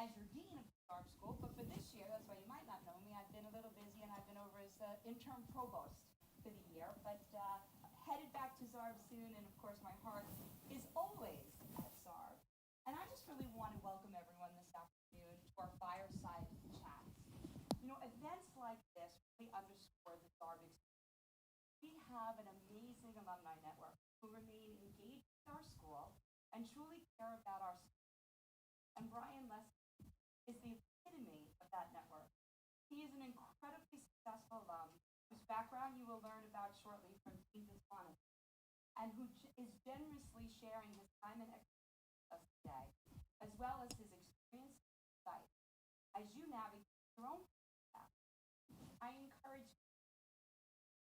as your dean of the Zarb School, but for this year, that's why you might not know me, I've been a little busy and I've been over as interim provost for the year, but headed back to Zarb soon, and of course my heart is always at Zarb. And I just really want to welcome everyone this afternoon to our Fireside chats. You know, events like this really underscore the Zarb experience. We have an amazing alumni network who remain engaged with our school and truly care about our students. And Brian Lessig is the epitome of that network. He is an incredibly successful alum whose background you will learn about shortly from Dean Viswana, and who is generously sharing his time and expertise with us today, as well as his experience and insight as you navigate your own path. I encourage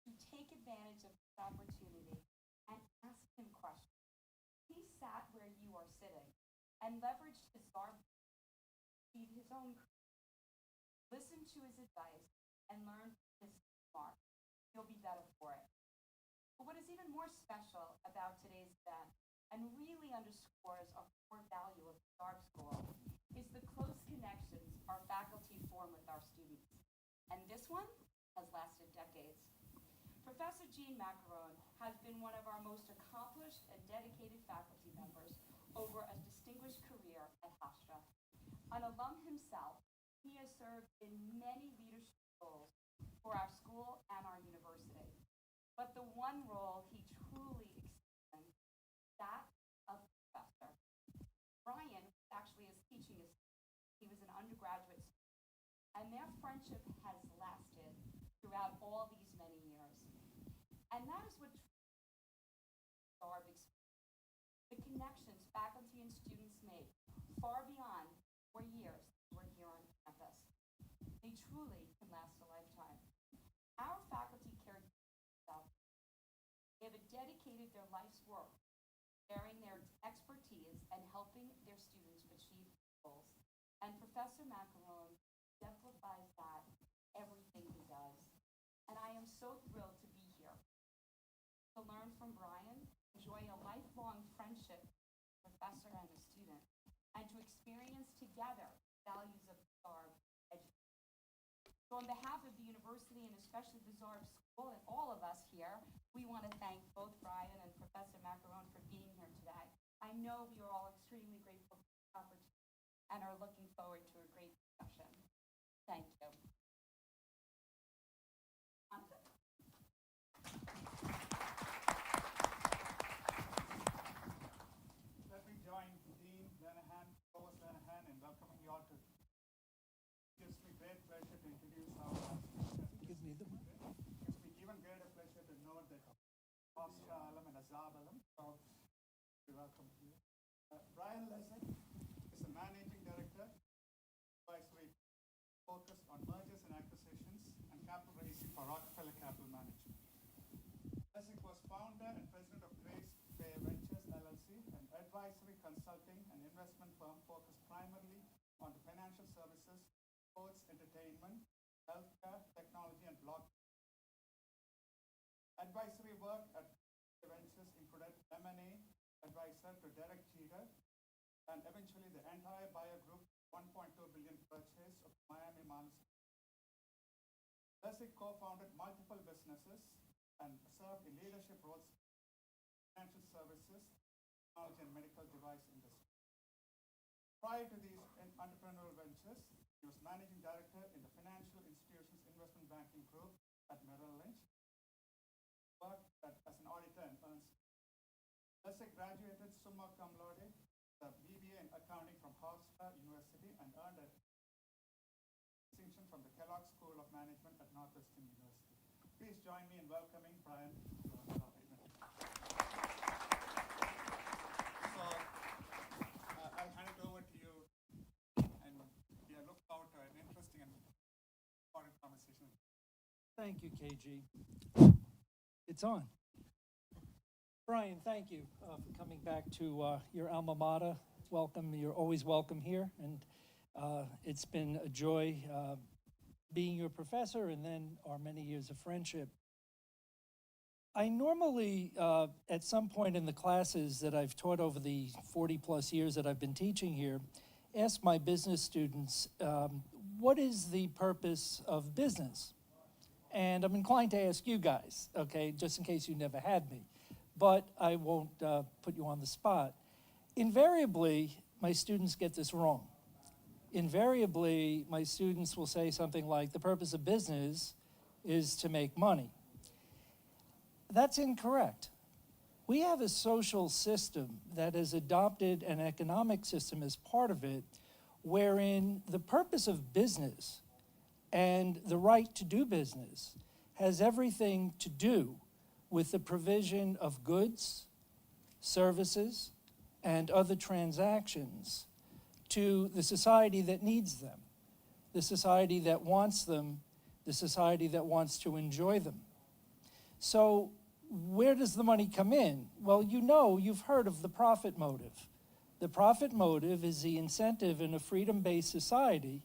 you to take advantage of this opportunity and ask him questions. He sat where you are sitting and leveraged his Zarb to feed his own career. Listen to his advice and learn from his mark. You'll be better for it. But what is even more special about today's event, and really underscores our core value of the Zarb School, is the close connections our faculty form with our students. And this one has lasted decades. Professor Eugene Maccarrone has been one of our most accomplished and dedicated faculty members over a distinguished career at Hofstra. An alum himself, he has served in many leadership roles for our school and our university. But the one role he truly excelled in, that of professor. Brian was actually his teaching assistant. He was an undergraduate student, and their friendship has lasted throughout all these many years. And that is what Zarb experience. The connections faculty and students make far beyond 4 years we're here on campus. They truly can last a lifetime. Our faculty care themselves. They have dedicated their life's work, sharing their expertise and helping their students achieve goals. And Professor Maccarrone exemplifies that everything he does. And I am so thrilled to be here to learn from Brian, enjoy a lifelong friendship with a professor and a student, and to experience together values of Zarb education. So on behalf of the university and especially the Zarb School and all of us here, we want to thank both Brian and Professor Maccarrone for being here today. I know we are all extremely grateful for the opportunity and are looking forward to a great discussion. Thank you. Let me join Dean Lenihan, Provost Lenihan, in welcoming you all to. It gives me great pleasure to introduce our Give me the mic. Gives me even greater pleasure to know that Hofstra alum and a Zarb alum. So, we welcome you. Brian Lessig is a managing director, advisory focused on mergers and acquisitions and capital raising for Rockefeller Capital Management. Lessig was founder and president of Grace Bay Ventures LLC, an advisory, consulting, and investment firm focused primarily on the financial services, sports, entertainment, healthcare, technology, and blockchain. Advisory work at Ventures included M&A advisor to Derek Jeter, and eventually the entire buyer group $1.2 billion purchase of Miami Marlins. Lessig co-founded multiple businesses and served in leadership roles in financial services, technology, and medical device industry. Prior to these entrepreneurial ventures, he was managing director in the Financial Institutions Investment Banking Group at Merrill Lynch. Worked as an auditor and Ernst. Lessig graduated summa cum laude, the BBA in accounting from Hofstra University, and earned a distinction from the Kellogg School of Management at Northwestern University. Please join me in welcoming Brian to our event. So, I'll hand it over to you, and we look forward to an interesting and important conversation. Thank you, KG. It's on. Brian, thank you for coming back to your alma mater. Welcome. You're always welcome here, and it's been a joy being your professor and then our many years of friendship. I normally, at some point in the classes that I've taught over the 40 plus years that I've been teaching here, ask my business students, what is the purpose of business? And I'm inclined to ask you guys, okay, just in case you never had me, but I won't put you on the spot. Invariably, my students get this wrong. Invariably, my students will say something like, the purpose of business is to make money. That's incorrect. We have a social system that has adopted an economic system as part of it, wherein the purpose of business and the right to do business has everything to do with the provision of goods, services, and other transactions to the society that needs them, the society that wants them, the society that wants to enjoy them. So where does the money come in? Well, you've heard of the profit motive. The profit motive is the incentive in a freedom-based society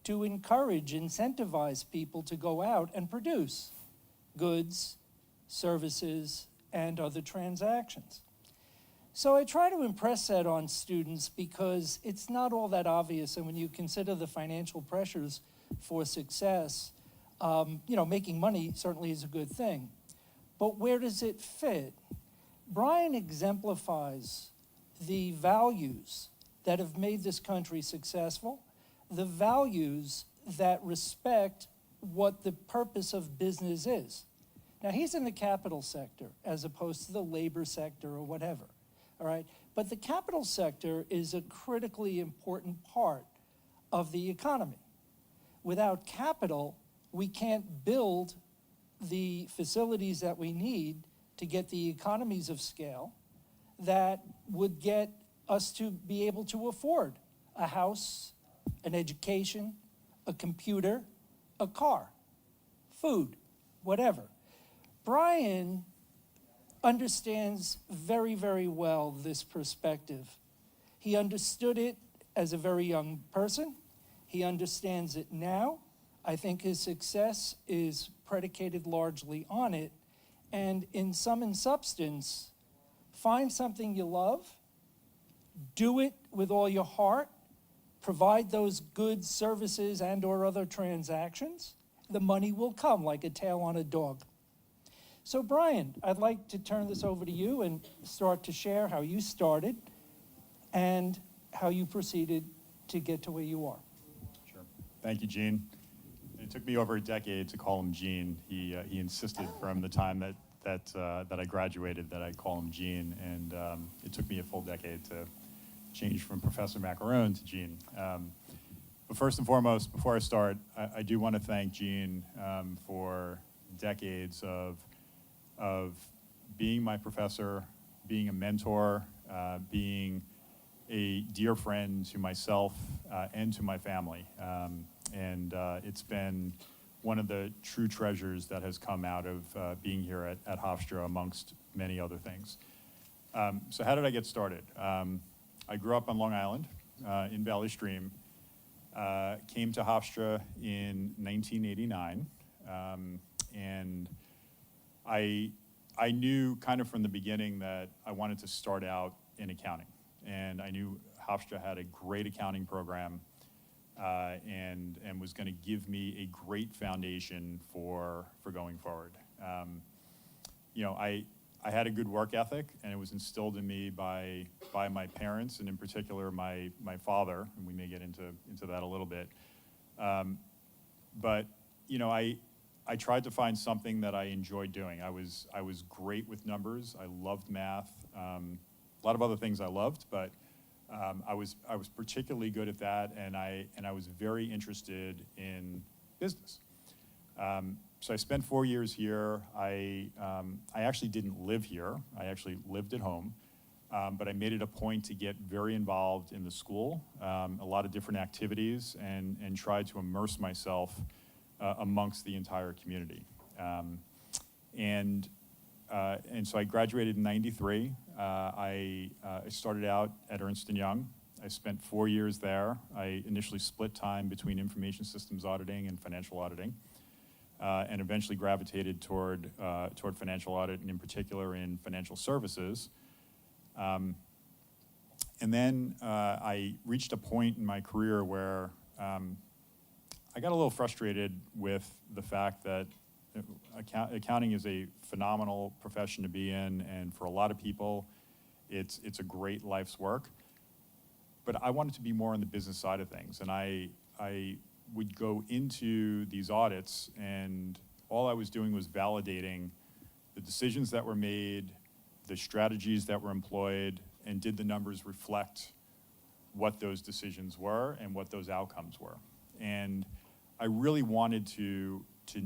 to encourage, incentivize people to go out and produce goods, services, and other transactions. So I try to impress that on students because it's not all that obvious, and when you consider the financial pressures for success, making money certainly is a good thing. But where does it fit? Brian exemplifies the values that have made this country successful, the values that respect what the purpose of business is. Now, he's in the capital sector as opposed to the labor sector or whatever, all right? But the capital sector is a critically important part of the economy. Without capital, we can't build the facilities that we need to get the economies of scale that would get us to be able to afford a house, an education, a computer, a car, food, whatever. Brian understands very, very well this perspective. He understood it as a very young person. He understands it now. I think his success is predicated largely on it. And in sum and substance, find something you love, do it with all your heart, provide those goods, services, and or other transactions. The money will come like a tail on a dog. So Brian, I'd like to turn this over to you and start to share how you started and how you proceeded to get to where you are. Sure. Thank you, Gene. It took me over a decade to call him Gene. He insisted from the time that I graduated that I call him Gene, and it took me a full decade to change from Professor Maccarrone to Gene. But first and foremost, before I start, I do want to thank Gene for decades of being my professor, being a mentor, being a dear friend to myself and to my family. It's been one of the true treasures that has come out of being here at Hofstra, amongst many other things. So how did I get started? I grew up on Long Island in Valley Stream, came to Hofstra in 1989, and I knew kind of from the beginning that I wanted to start out in accounting. And I knew Hofstra had a great accounting program and was going to give me a great foundation for going forward. I had a good work ethic, and it was instilled in me by my parents, and in particular my father, and we may get into that a little bit. But I tried to find something that I enjoyed doing. I was great with numbers. I loved math. A lot of other things I loved, but I was particularly good at that, and I was very interested in business. So I spent 4 years here. I actually didn't live here. I actually lived at home, but I made it a point to get very involved in the school, a lot of different activities, and tried to immerse myself amongst the entire community. And so I graduated in '93. I started out at Ernst & Young. I spent 4 years there. I initially split time between information systems auditing and financial auditing, and eventually gravitated toward financial audit, and in particular in financial services. And then I reached a point in my career where I got a little frustrated with the fact that accounting is a phenomenal profession to be in, and for a lot of people, it's a great life's work. But I wanted to be more on the business side of things, and I would go into these audits, and all I was doing was validating the decisions that were made, the strategies that were employed, and did the numbers reflect what those decisions were and what those outcomes were. And I really wanted to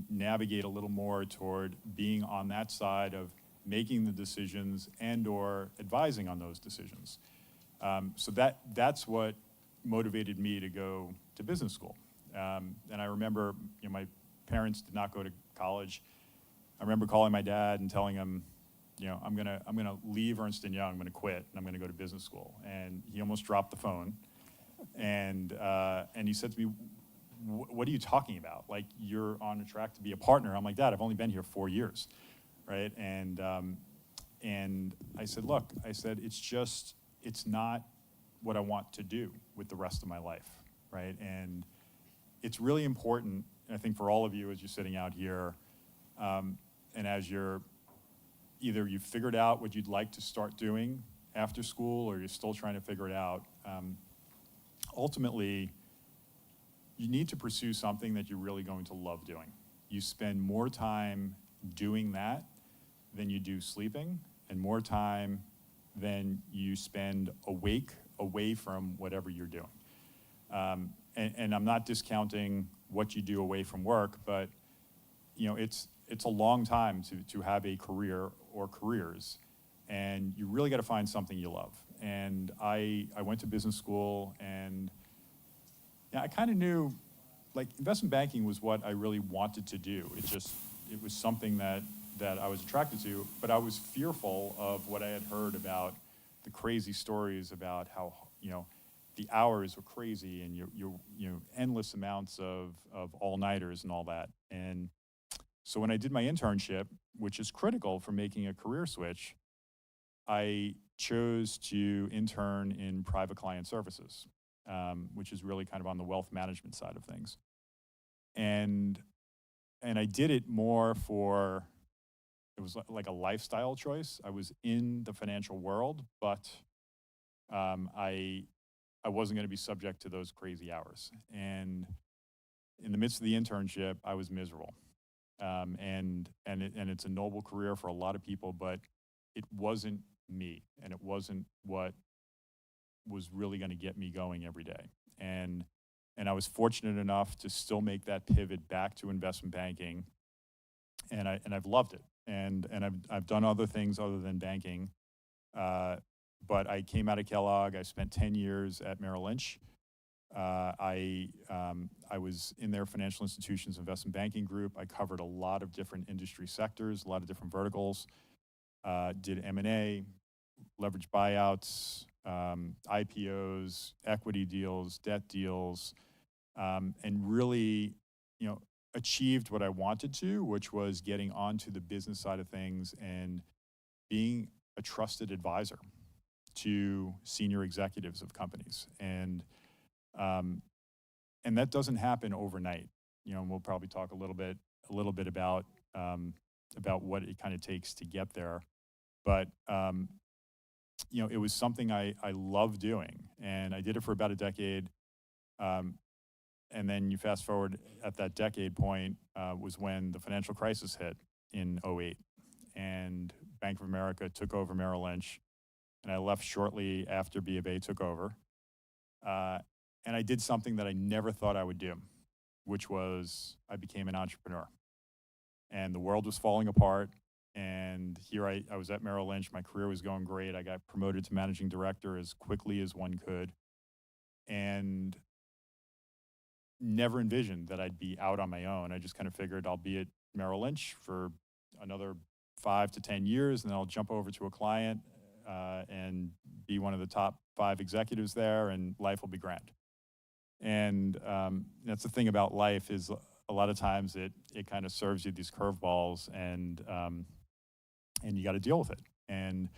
navigate a little more toward being on that side of making the decisions and or advising on those decisions. So that's what motivated me to go to business school. And I remember, my parents did not go to college. I remember calling my dad and telling him, I'm gonna leave Ernst & Young, I'm gonna quit, and I'm gonna go to business school. And he almost dropped the phone. And he said to me, what are you talking about? Like, you're on a track to be a partner. I'm like, Dad, I've only been here 4 years, right? And I said, look, it's not what I want to do with the rest of my life, right? And it's really important, I think, for all of you as you're sitting out here, and as either you've figured out what you'd like to start doing after school, or you're still trying to figure it out, ultimately, you need to pursue something that you're really going to love doing. You spend more time doing that than you do sleeping, and more time than you spend away from whatever you're doing. And I'm not discounting what you do away from work, but it's a long time to have a career or careers, and you really got to find something you love. And I went to business school, and I kind of knew, like, investment banking was what I really wanted to do. It was something that I was attracted to, but I was fearful of what I had heard about the crazy stories about how, the hours were crazy, and you endless amounts of all-nighters and all that. And so when I did my internship, which is critical for making a career switch, I chose to intern in private client services, which is really kind of on the wealth management side of things. And I did it more it was like a lifestyle choice. I was in the financial world, but I wasn't going to be subject to those crazy hours. And in the midst of the internship, I was miserable. And it's a noble career for a lot of people, but it wasn't me, and it wasn't what was really going to get me going every day. And I was fortunate enough to still make that pivot back to investment banking, and I've loved it. And I've done other things other than banking, but I came out of Kellogg. I spent 10 years at Merrill Lynch. I was in their financial institutions investment banking group. I covered a lot of different industry sectors, a lot of different verticals. Did M&A, leverage buyouts, IPOs, equity deals, debt deals, and really, achieved what I wanted to, which was getting onto the business side of things and being a trusted advisor to senior executives of companies. And that doesn't happen overnight. And we'll probably talk a little bit about what it kind of takes to get there. But it was something I love doing, and I did it for about a decade. And then you fast forward at that decade point was when the financial crisis hit in '08, and Bank of America took over Merrill Lynch, and I left shortly after B of A took over. And I did something that I never thought I would do, which was I became an entrepreneur. And the world was falling apart, and here I was at Merrill Lynch. My career was going great. I got promoted to managing director as quickly as one could, and never envisioned that I'd be out on my own. I just kind of figured I'll be at Merrill Lynch for another 5 to 10 years, and then I'll jump over to a client and be one of the top 5 executives there, and life will be grand. And that's the thing about life, is a lot of times it kind of serves you these curveballs, and you got to deal with it. And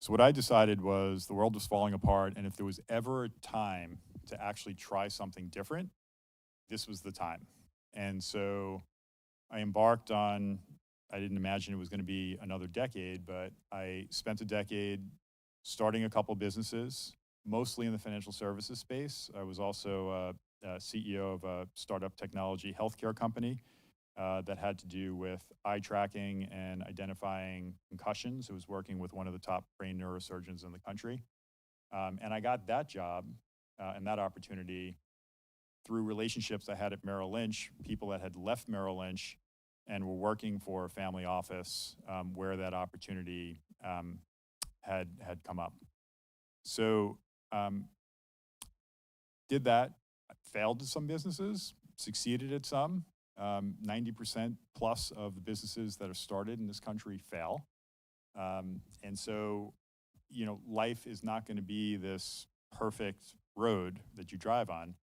So what I decided was the world was falling apart, and if there was ever a time to actually try something different, this was the time. And so I embarked on, I didn't imagine it was going to be another decade, but I spent a decade starting a couple businesses, mostly in the financial services space. I was also CEO of a startup technology healthcare company that had to do with eye tracking and identifying concussions. It was working with one of the top brain neurosurgeons in the country. And I got that job and that opportunity through relationships I had at Merrill Lynch, people that had left Merrill Lynch and were working for a family office where that opportunity had come up. So did that, failed at some businesses, succeeded at some. 90% plus of the businesses that are started in this country fail. And so, you know, life is not going to be this perfect road that you drive on.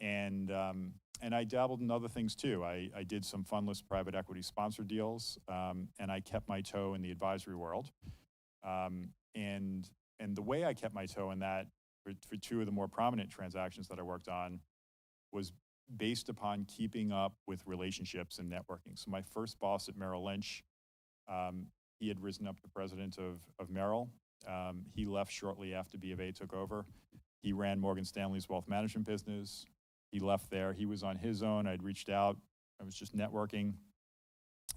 And I dabbled in other things too. I did some fundless private equity sponsored deals, and I kept my toe in the advisory world. And the way I kept my toe in that for two of the more prominent transactions that I worked on was based upon keeping up with relationships and networking. So my first boss at Merrill Lynch, he had risen up to president of Merrill. He left shortly after B of A took over. He ran Morgan Stanley's wealth management business. He left there. He was on his own. I'd reached out. I was just networking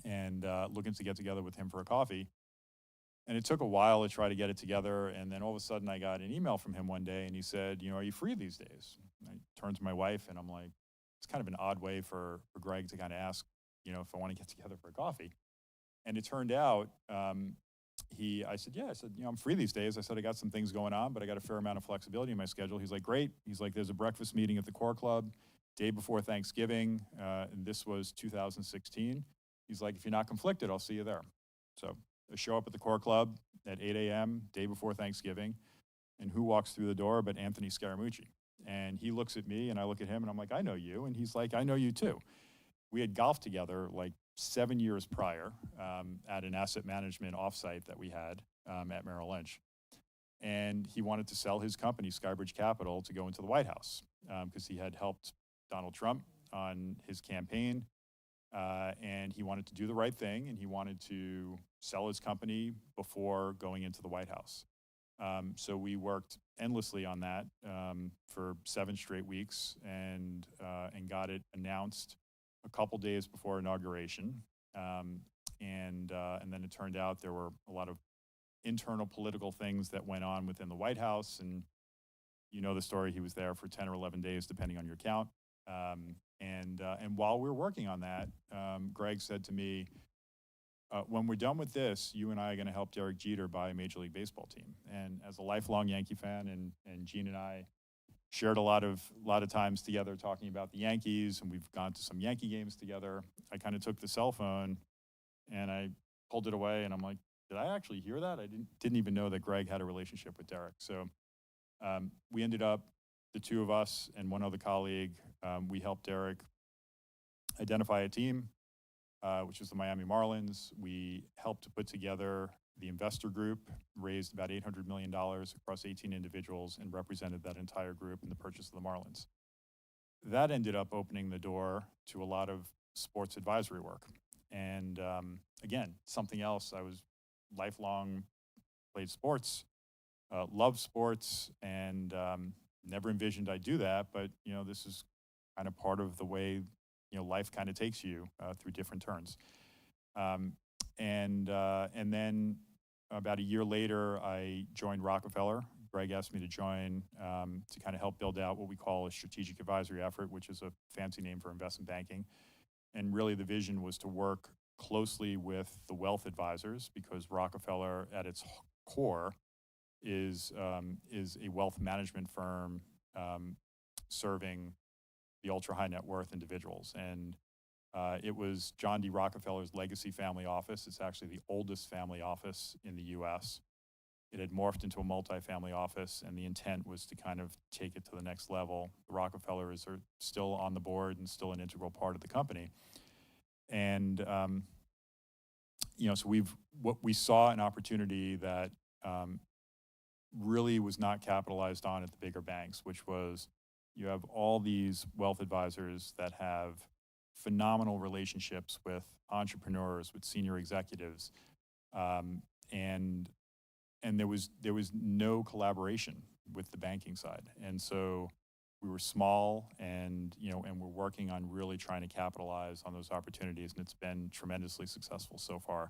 and looking to get together with him for a coffee. And it took a while to try to get it together. And then all of a sudden I got an email from him one day and he said, you know, are you free these days? And I turned to my wife and I'm like, it's kind of an odd way for Greg to kind of ask, you know, if I want to get together for a coffee. And it turned out, I said, yeah, I said, you know, I'm free these days. I said, I got some things going on, but I got a fair amount of flexibility in my schedule. He's like, great. He's like, there's a breakfast meeting at the Core Club day before Thanksgiving. And this was 2016. He's like, if you're not conflicted, I'll see you there. So I show up at the Core Club at 8 a.m., day before Thanksgiving. And who walks through the door but Anthony Scaramucci? And he looks at me and I look at him and I'm like, I know you. And he's like, I know you too. We had golfed together like 7 years prior at an asset management offsite that we had at Merrill Lynch. And he wanted to sell his company, Skybridge Capital, to go into the White House because he had helped Donald Trump on his campaign. And he wanted to do the right thing and he wanted to sell his company before going into the White House. So we worked endlessly on that for 7 straight weeks and got it announced a couple days before inauguration. And then it turned out there were a lot of internal political things that went on within the White House. And you know the story, he was there for 10 or 11 days, depending on your count. And while we were working on that, Greg said to me, when we're done with this, you and I are going to help Derek Jeter buy a Major League Baseball team. And as a lifelong Yankee fan, and Gene and I shared a lot of times together talking about the Yankees, and we've gone to some Yankee games together. I kind of took the cell phone and I pulled it away, and I'm like, did I actually hear that? I didn't even know that Greg had a relationship with Derek. So we ended up, the two of us and one other colleague, we helped Derek identify a team, which was the Miami Marlins. We helped to put together the investor group, raised about $800 million across 18 individuals and represented that entire group in the purchase of the Marlins. That ended up opening the door to a lot of sports advisory work. And again, something else, I was lifelong, played sports, loved sports, and never envisioned I'd do that. But, you know, this is kind of part of the way, you know, life kind of takes you through different turns. And then about a year later, I joined Rockefeller. Greg asked me to join to kind of help build out what we call a strategic advisory effort, which is a fancy name for investment banking. And really the vision was to work closely with the wealth advisors, because Rockefeller at its core is a wealth management firm serving the ultra high net worth individuals. And it was John D. Rockefeller's legacy family office. It's actually the oldest family office in the US. It had morphed into a multifamily office, and the intent was to kind of take it to the next level. The Rockefellers are still on the board and still an integral part of the company. And, you know, so we saw an opportunity that really was not capitalized on at the bigger banks, which was you have all these wealth advisors that have phenomenal relationships with entrepreneurs, with senior executives, and there was no collaboration with the banking side, and so we were small, and we're working on really trying to capitalize on those opportunities, and it's been tremendously successful so far.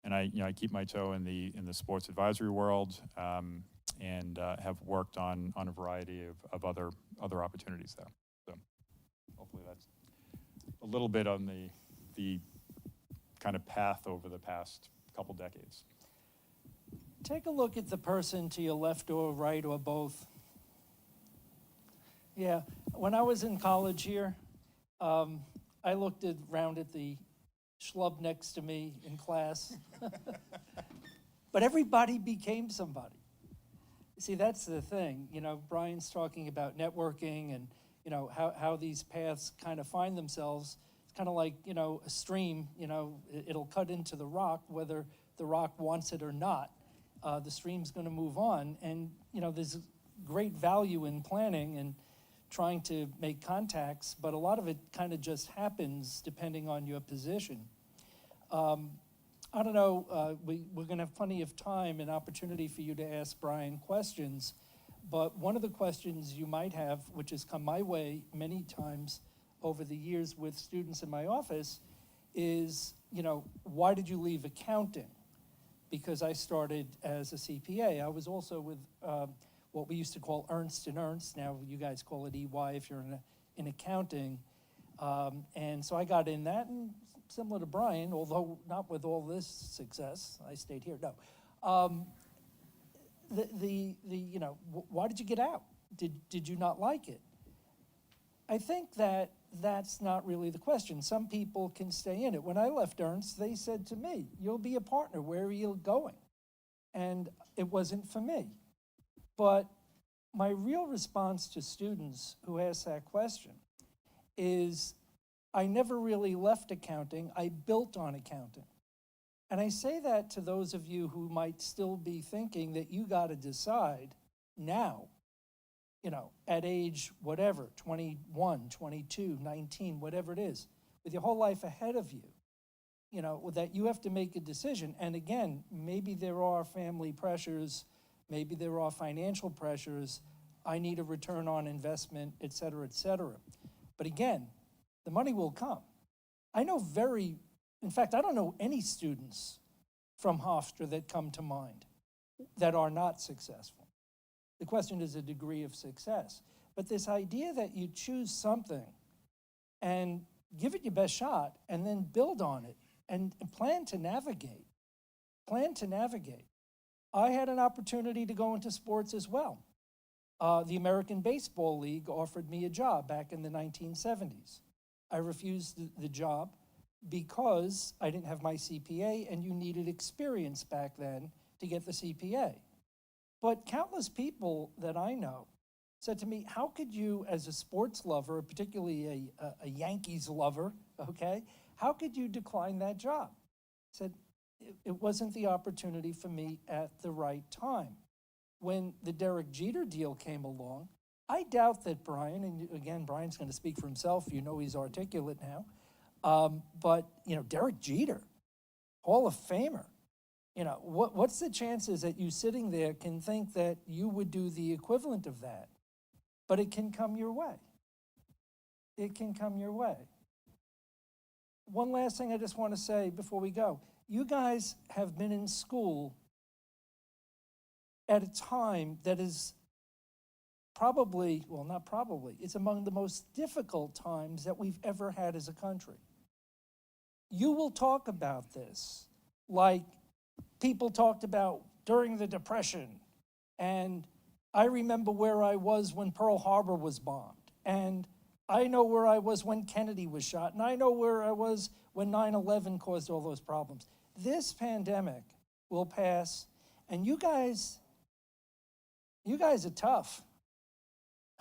And I keep my toe in the sports advisory world, and have worked on a variety of other opportunities there. So hopefully that's a little bit on the kind of path over the past couple decades. Take a look at the person to your left or right or both. Yeah, when I was in college here, I looked around at the schlub next to me in class. But everybody became somebody. See, that's the thing. Brian's talking about networking and, how these paths kind of find themselves. It's kind of like, a stream, it'll cut into the rock, whether the rock wants it or not. The stream's going to move on. And, there's great value in planning and trying to make contacts, but a lot of it kind of just happens depending on your position. I don't know, we're going to have plenty of time and opportunity for you to ask Brian questions, but one of the questions you might have, which has come my way many times over the years with students in my office, is, why did you leave accounting? Because I started as a CPA. I was also with what we used to call Ernst & Ernst. Now you guys call it EY if you're in accounting. And so I got in that, and similar to Brian, although not with all this success, I stayed here, no. Why did you get out? Did you not like it? I think that's not really the question. Some people can stay in it. When I left Ernst, they said to me, you'll be a partner, where are you going? And it wasn't for me. But my real response to students who ask that question is, I never really left accounting, I built on accounting. And I say that to those of you who might still be thinking that you gotta decide now, at age whatever, 21, 22, 19, whatever it is, with your whole life ahead of you, that you have to make a decision. And again, maybe there are family pressures, maybe there are financial pressures, I need a return on investment, et cetera, et cetera. But again, the money will come. I don't know any students from Hofstra that come to mind that are not successful. The question is a degree of success. But this idea that you choose something and give it your best shot and then build on it and plan to navigate. I had an opportunity to go into sports as well. The American Baseball League offered me a job back in the 1970s. I refused the job because I didn't have my CPA, and you needed experience back then to get the CPA. But countless people that I know said to me, how could you, as a sports lover, particularly a Yankees lover, okay, how could you decline that job? I said, it wasn't the opportunity for me at the right time. When the Derek Jeter deal came along, I doubt that Brian, and again, Brian's going to speak for himself, he's articulate now, but Derek Jeter, Hall of Famer, what's the chances that you sitting there can think that you would do the equivalent of that? But it can come your way. It can come your way. One last thing I just want to say before we go. You guys have been in school at a time that is it's among the most difficult times that we've ever had as a country. You will talk about this like people talked about during the Depression, and I remember where I was when Pearl Harbor was bombed, and I know where I was when Kennedy was shot, and I know where I was when 9/11 caused all those problems. This pandemic will pass, and you guys are tough.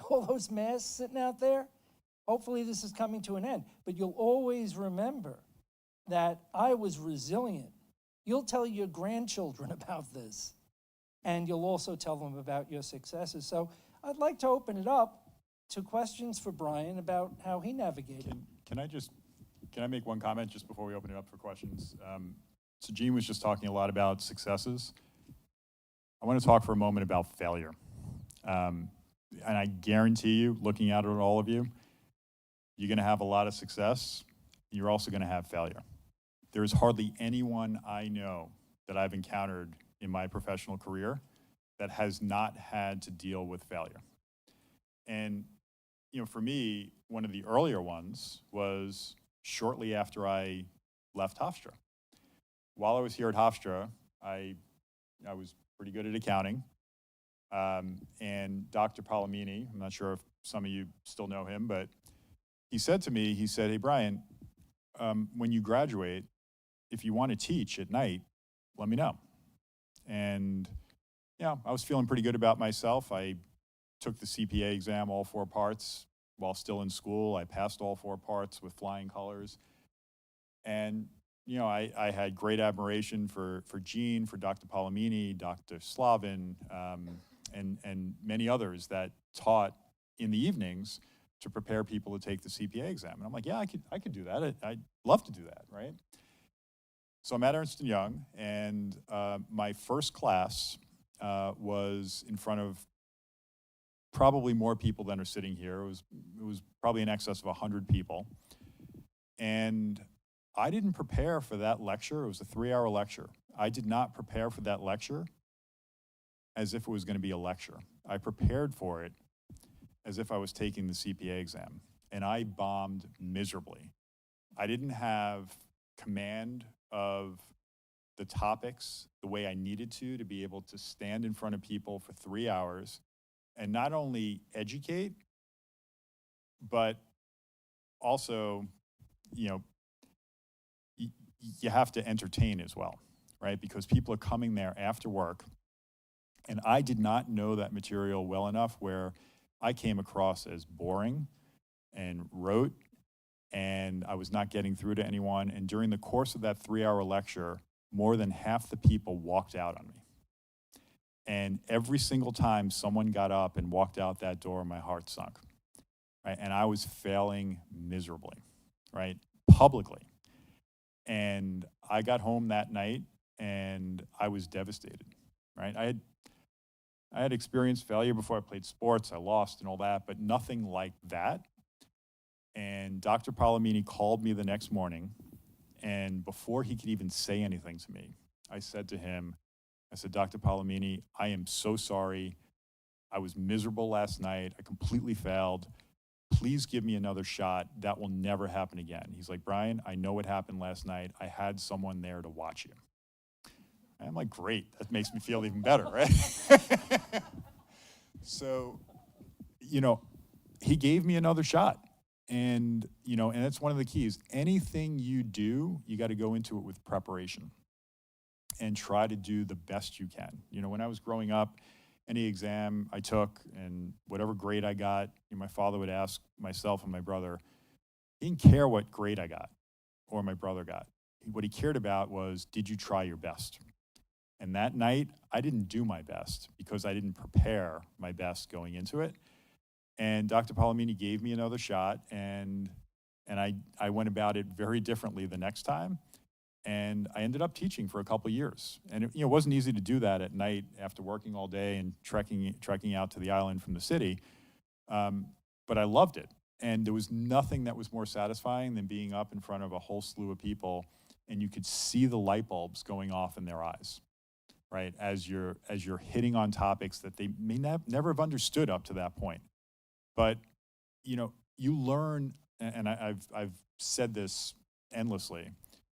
All those masks sitting out there, hopefully this is coming to an end, but you'll always remember that I was resilient. You'll tell your grandchildren about this. and you'll also tell them about your successes. So I'd like to open it up to questions for Brian about how he navigated. Can I make one comment just before we open it up for questions? So Gene was just talking a lot about successes. I want to talk for a moment about failure. And I guarantee you, looking out at all of you, you're going to have a lot of success. You're also going to have failure. There is hardly anyone I know that I've encountered in my professional career that has not had to deal with failure. And, for me, one of the earlier ones was shortly after I left Hofstra. While I was here at Hofstra, I was pretty good at accounting. And Dr. Palomini, I'm not sure if some of you still know him, but he said to me, hey, Brian, when you graduate, if you want to teach at night, let me know. And, I was feeling pretty good about myself. I took the CPA exam, all 4 parts, while still in school. I passed all 4 parts with flying colors. And, I had great admiration for Gene, for Dr. Palomini, Dr. Slavin, and many others that taught in the evenings to prepare people to take the CPA exam. And I'm like, yeah, I could do that. I'd love to do that, right? So I'm at Ernst & Young, and my first class was in front of probably more people than are sitting here. It was probably in excess of 100 people. And I didn't prepare for that lecture. It was a 3-hour lecture. I did not prepare for that lecture as if it was going to be a lecture. I prepared for it as if I was taking the CPA exam, and I bombed miserably. I didn't have command of the topics the way I needed to be able to stand in front of people for 3 hours and not only educate, but also, you have to entertain as well, right? Because people are coming there after work, and I did not know that material well enough where I came across as boring and rote, and I was not getting through to anyone. And during the course of that 3-hour lecture, more than half the people walked out on me. And every single time someone got up and walked out that door, my heart sunk, right? And I was failing miserably, right? Publicly. And I got home that night and I was devastated, right? I had experienced failure before. I played sports, I lost and all that, but nothing like that. And Dr. Palomini called me the next morning, and before he could even say anything to me, I said to him, Dr. Palomini, I am so sorry. I was miserable last night. I completely failed. Please give me another shot. That will never happen again. He's like, Brian, I know what happened last night. I had someone there to watch you. And I'm like, great. That makes me feel even better, right? So, he gave me another shot. And, and that's one of the keys. Anything you do, you got to go into it with preparation and try to do the best you can. When I was growing up, any exam I took and whatever grade I got, my father would ask myself and my brother, he didn't care what grade I got or my brother got. What he cared about was, did you try your best? And that night, I didn't do my best because I didn't prepare my best going into it. And Dr. Palomini gave me another shot, and I went about it very differently the next time. And I ended up teaching for a couple of years. And it wasn't easy to do that at night after working all day and trekking out to the island from the city. But I loved it. And there was nothing that was more satisfying than being up in front of a whole slew of people, and you could see the light bulbs going off in their eyes, right? As you're hitting on topics that they may never have understood up to that point. But, you learn, and I've said this endlessly,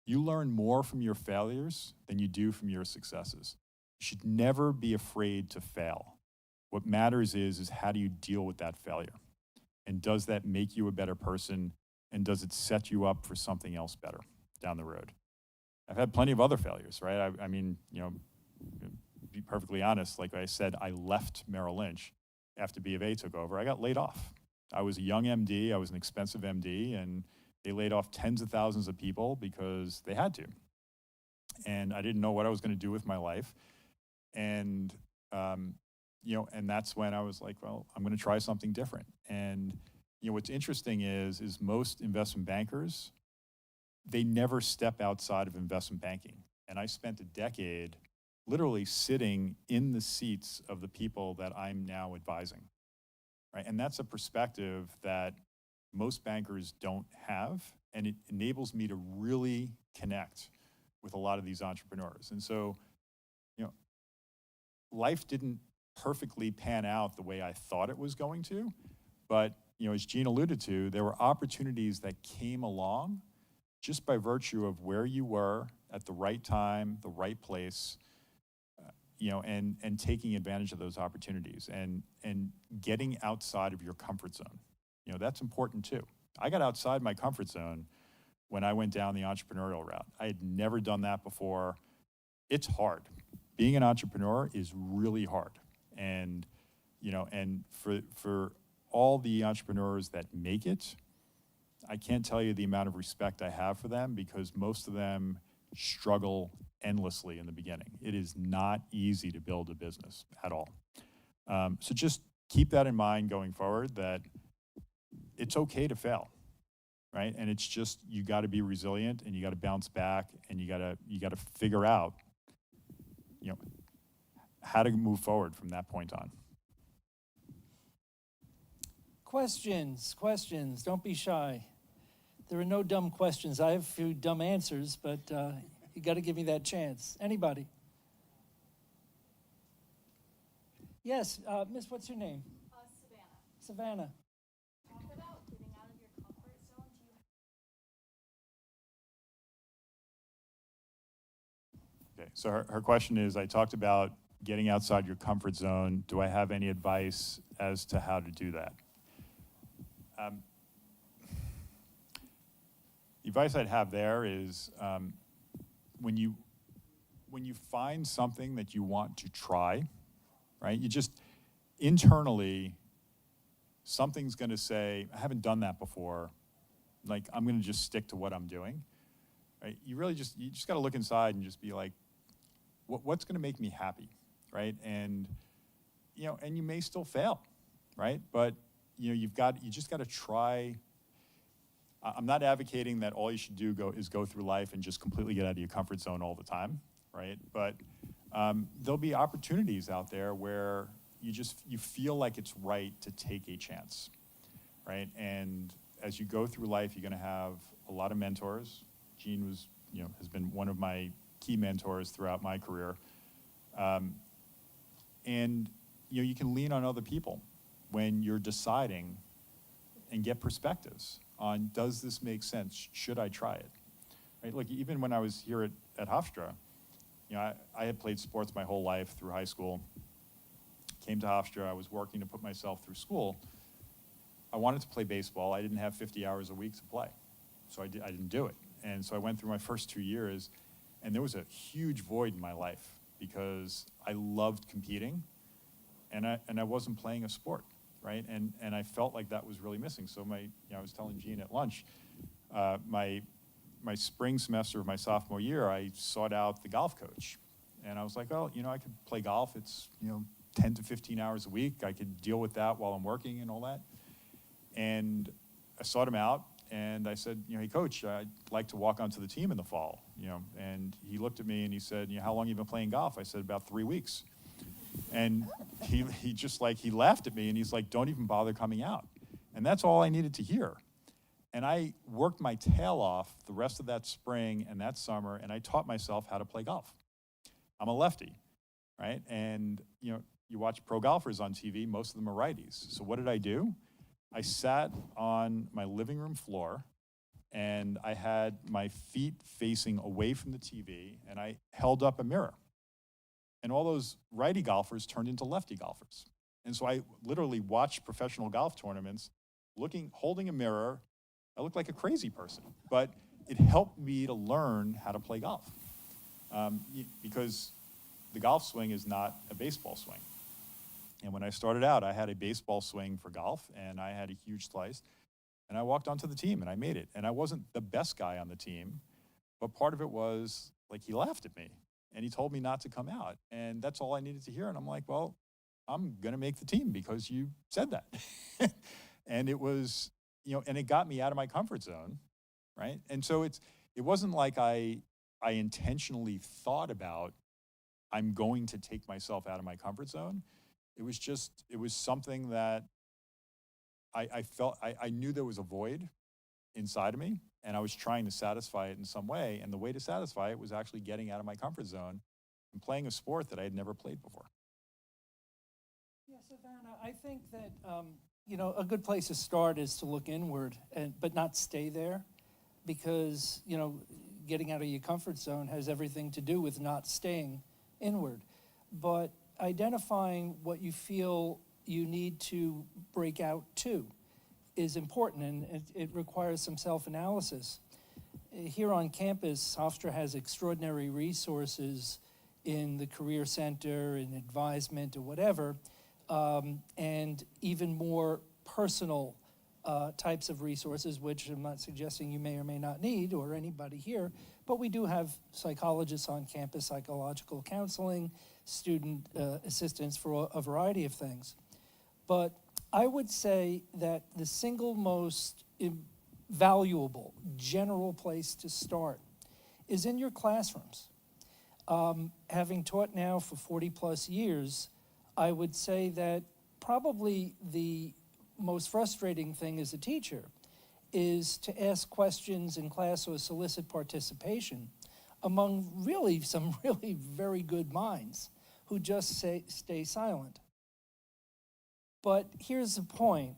you learn more from your failures than you do from your successes. You should never be afraid to fail. What matters is how do you deal with that failure? And does that make you a better person? And does it set you up for something else better down the road? I've had plenty of other failures, right? I mean, to be perfectly honest, like I said, I left Merrill Lynch after B of A took over. I got laid off. I was a young MD, I was an expensive MD, and they laid off tens of thousands of people because they had to. And I didn't know what I was going to do with my life. And And that's when I was like, well, I'm going to try something different. And, what's interesting is most investment bankers, they never step outside of investment banking. And I spent a decade literally sitting in the seats of the people that I'm now advising, right? And that's a perspective that most bankers don't have, and it enables me to really connect with a lot of these entrepreneurs. And so, life didn't perfectly pan out the way I thought it was going to, but, as Gene alluded to, there were opportunities that came along just by virtue of where you were at the right time, the right place, and taking advantage of those opportunities and getting outside of your comfort zone. That's important too. I got outside my comfort zone when I went down the entrepreneurial route. I had never done that before. It's hard. Being an entrepreneur is really hard. And, and for all the entrepreneurs that make it, I can't tell you the amount of respect I have for them, because most of them struggle endlessly in the beginning. It is not easy to build a business at all. So just keep that in mind going forward, that it's okay to fail, right? And it's just, you got to be resilient, and you got to bounce back, and you got to figure out, how to move forward from that point on. Questions, don't be shy. There are no dumb questions. I have a few dumb answers, but you got to give me that chance. Anybody? Yes, Miss, what's your name? Savannah. Savannah. Talk about getting out of your comfort zone. Okay, so her question is, I talked about getting outside your comfort zone. Do I have any advice as to how to do that? The advice I'd have there is, when you find something that you want to try, right? You just, internally, something's gonna say, I haven't done that before. Like, I'm gonna just stick to what I'm doing, right? You just gotta look inside and just be like, what's gonna make me happy, right? And, and you may still fail, right? But, you just gotta try. I'm not advocating that all you should do is go through life and just completely get out of your comfort zone all the time, right? But there'll be opportunities out there where you feel like it's right to take a chance, right? And as you go through life, you're gonna have a lot of mentors. Gene has been one of my key mentors throughout my career. And you can lean on other people when you're deciding and get perspectives on, does this make sense? Should I try it? Right? Like, even when I was here at Hofstra, I had played sports my whole life through high school. Came to Hofstra, I was working to put myself through school. I wanted to play baseball. I didn't have 50 hours a week to play, so I didn't do it. And so I went through my first 2 years, and there was a huge void in my life because I loved competing, and I wasn't playing a sport. Right, and I felt like that was really missing. So I was telling Gene at lunch, my spring semester of my sophomore year, I sought out the golf coach, and I was like, well, I could play golf. It's 10 to 15 hours a week. I could deal with that while I'm working and all that. And I sought him out, and I said, hey coach, I'd like to walk onto the team in the fall. And he looked at me and he said, how long have you been playing golf? I said, about 3 weeks. And he just he laughed at me, and he's like, don't even bother coming out. And that's all I needed to hear. And I worked my tail off the rest of that spring and that summer, and I taught myself how to play golf. I'm a lefty, right? And you watch pro golfers on TV, most of them are righties. So what did I do? I sat on my living room floor, and I had my feet facing away from the TV, and I held up a mirror. And all those righty golfers turned into lefty golfers. And so I literally watched professional golf tournaments, holding a mirror. I looked like a crazy person, but it helped me to learn how to play golf. Because the golf swing is not a baseball swing. And when I started out, I had a baseball swing for golf, and I had a huge slice. And I walked onto the team, and I made it. And I wasn't the best guy on the team, but part of it was, he laughed at me. and he told me not to come out. And that's all I needed to hear. And I'm like, well, I'm going to make the team because you said that. And it was, and it got me out of my comfort zone, right? And so it wasn't like I intentionally thought about, I'm going to take myself out of my comfort zone. It was something that I felt, I knew there was a void inside of me, and I was trying to satisfy it in some way. And the way to satisfy it was actually getting out of my comfort zone and playing a sport that I had never played before. Yeah, Savannah, I think that, a good place to start is to look inward, but not stay there, because, getting out of your comfort zone has everything to do with not staying inward. But identifying what you feel you need to break out to is important, and it requires some self-analysis. Here on campus, Hofstra has extraordinary resources in the Career Center, in advisement, or whatever, and even more personal types of resources, which I'm not suggesting you may or may not need, or anybody here, but we do have psychologists on campus, psychological counseling, student assistance for a variety of things. But I would say that the single most valuable, general place to start is in your classrooms. Having taught now for 40 plus years, I would say that probably the most frustrating thing as a teacher is to ask questions in class or solicit participation among really some really very good minds who just stay silent. But here's the point.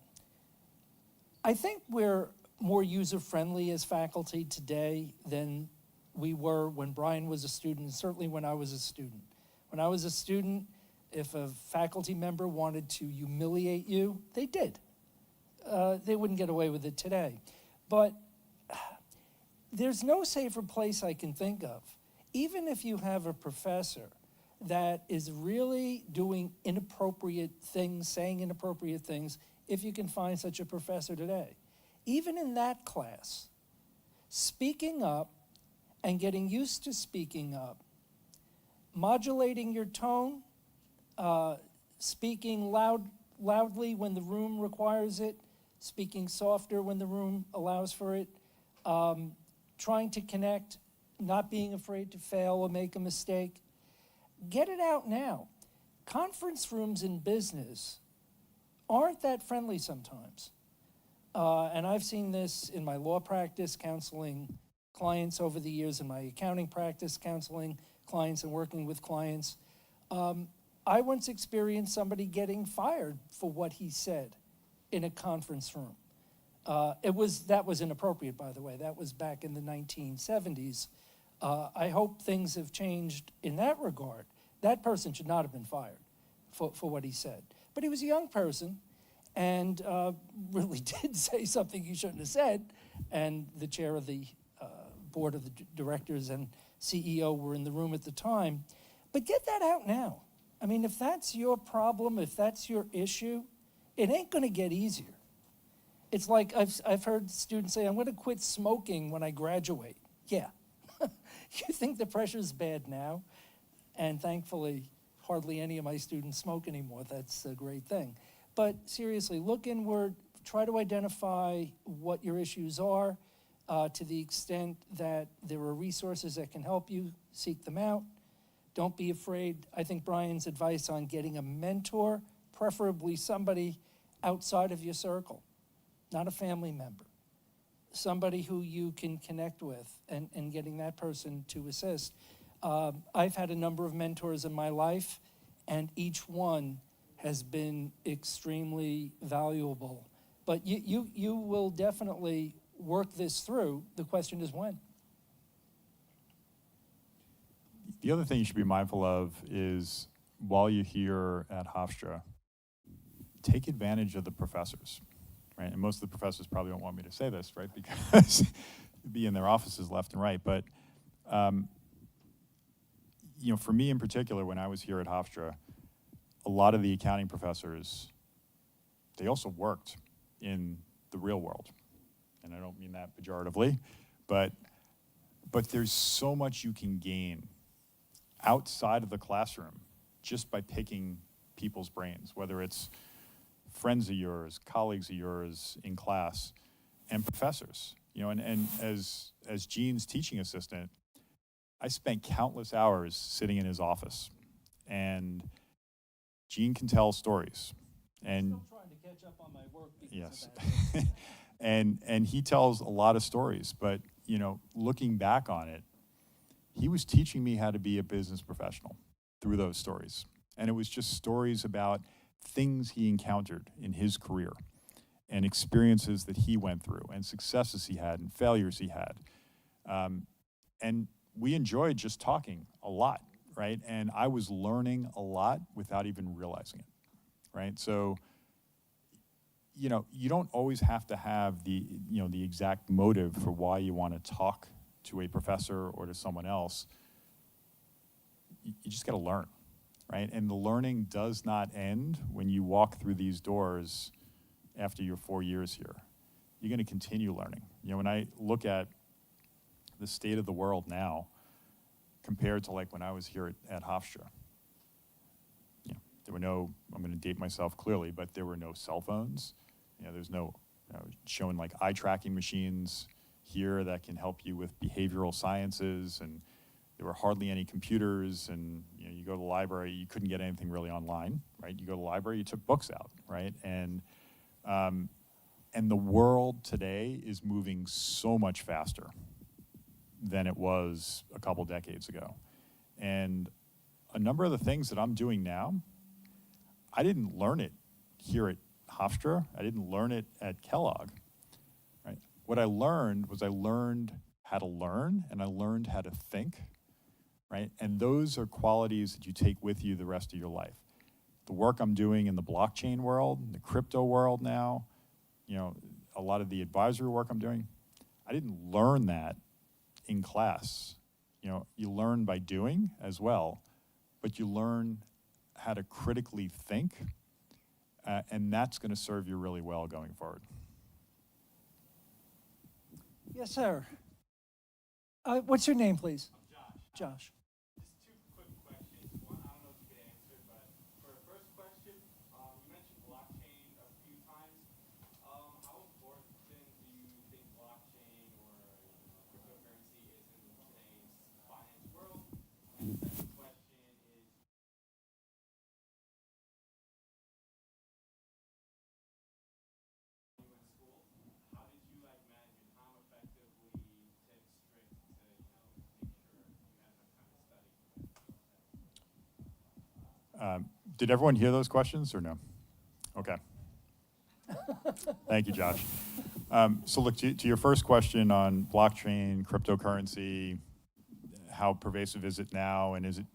I think we're more user-friendly as faculty today than we were when Brian was a student, and certainly when I was a student. When I was a student, if a faculty member wanted to humiliate you, they did. They wouldn't get away with it today. But there's no safer place I can think of. Even if you have a professor that is really doing inappropriate things, saying inappropriate things, if you can find such a professor today, even in that class, speaking up and getting used to speaking up, modulating your tone, speaking loudly when the room requires it, speaking softer when the room allows for it, trying to connect, not being afraid to fail or make a mistake. Get it out now. Conference rooms in business aren't that friendly sometimes. And I've seen this in my law practice, counseling clients over the years, in my accounting practice, counseling clients and working with clients. I once experienced somebody getting fired for what he said in a conference room. That was inappropriate, by the way. That was back in the 1970s. I hope things have changed in that regard. That person should not have been fired for what he said. But he was a young person and really did say something he shouldn't have said. And the chair of the board of the directors and CEO were in the room at the time. But get that out now. I mean, if that's your problem, if that's your issue, it ain't gonna get easier. It's like I've heard students say, I'm gonna quit smoking when I graduate. Yeah. You think the pressure's bad now? And thankfully, hardly any of my students smoke anymore. That's a great thing. But seriously, look inward, try to identify what your issues are. To the extent that there are resources that can help you, seek them out. Don't be afraid. I think Brian's advice on getting a mentor, preferably somebody outside of your circle, not a family member, somebody who you can connect with and getting that person to assist. I've had a number of mentors in my life, and each one has been extremely valuable. But you will definitely work this through. The question is when. The other thing you should be mindful of is, while you're here at Hofstra, take advantage of the professors, right? And most of the professors probably don't want me to say this, right? Because you'd be in their offices left and right. But, for me in particular, when I was here at Hofstra, a lot of the accounting professors, they also worked in the real world. And I don't mean that pejoratively, but there's so much you can gain outside of the classroom just by picking people's brains, whether it's friends of yours, colleagues of yours in class, and professors. You know, and as Gene's teaching assistant, I spent countless hours sitting in his office, and Gene can tell stories. And Still trying to catch up on my work because yes, of that. and he tells a lot of stories. But you know, looking back on it, he was teaching me how to be a business professional through those stories, and it was just stories about things he encountered in his career, and experiences that he went through, and successes he had, and failures he had, and we enjoyed just talking a lot, right? And I was learning a lot without even realizing it, right? So, you know, you don't always have to have the exact motive for why you want to talk to a professor or to someone else. You just got to learn, right? And the learning does not end when you walk through these doors after your 4 years here. You're going to continue learning. You know, when I look at the state of the world now compared to like when I was here at Hofstra, you know, there were no, I'm going to date myself clearly, but there were no cell phones. You know, there's no showing like eye tracking machines here that can help you with behavioral sciences, and there were hardly any computers, and you know, you go to the library, you couldn't get anything really online, right? You go to the library, you took books out, right? And the world today is moving so much faster than it was a couple decades ago. And a number of the things that I'm doing now, I didn't learn it here at Hofstra. I didn't learn it at Kellogg, right? What I learned was I learned how to learn, and I learned how to think, right? And those are qualities that you take with you the rest of your life. The work I'm doing in the blockchain world, the crypto world now, you know, a lot of the advisory work I'm doing, I didn't learn that in class. You know, you learn by doing as well, but you learn how to critically think, and that's going to serve you really well going forward. Yes, sir. What's your name, please? I'm Josh. Josh. Just two quick questions. One, I don't know if you could answer, but for the first question, you mentioned blockchain a few times. How important do you think blockchain or cryptocurrency is in today's finance world? And the second question is, you in school, how did you like management? How effectively tips, strict to, you know, make sure you have enough time to study? Did everyone hear those questions or no? Okay. Thank you, Josh. So look, to your first question on blockchain, cryptocurrency, how pervasive is it now, and is it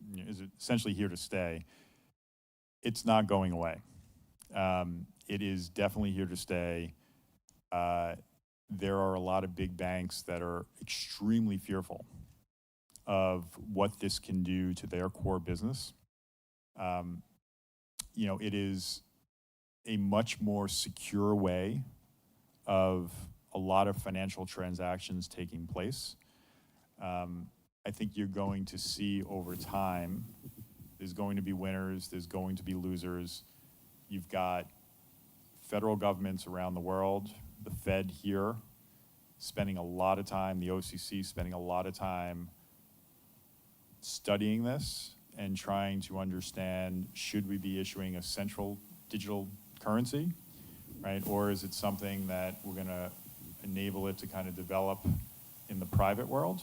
essentially here to stay? It's not going away. It is definitely here to stay. There are a lot of big banks that are extremely fearful of what this can do to their core business. You know, it is a much more secure way of a lot of financial transactions taking place. I think you're going to see over time, there's going to be winners, there's going to be losers. You've got federal governments around the world, the Fed here, spending a lot of time, the OCC spending a lot of time studying this and trying to understand, should we be issuing a central digital currency, right? Or is it something that we're gonna enable it to kind of develop in the private world?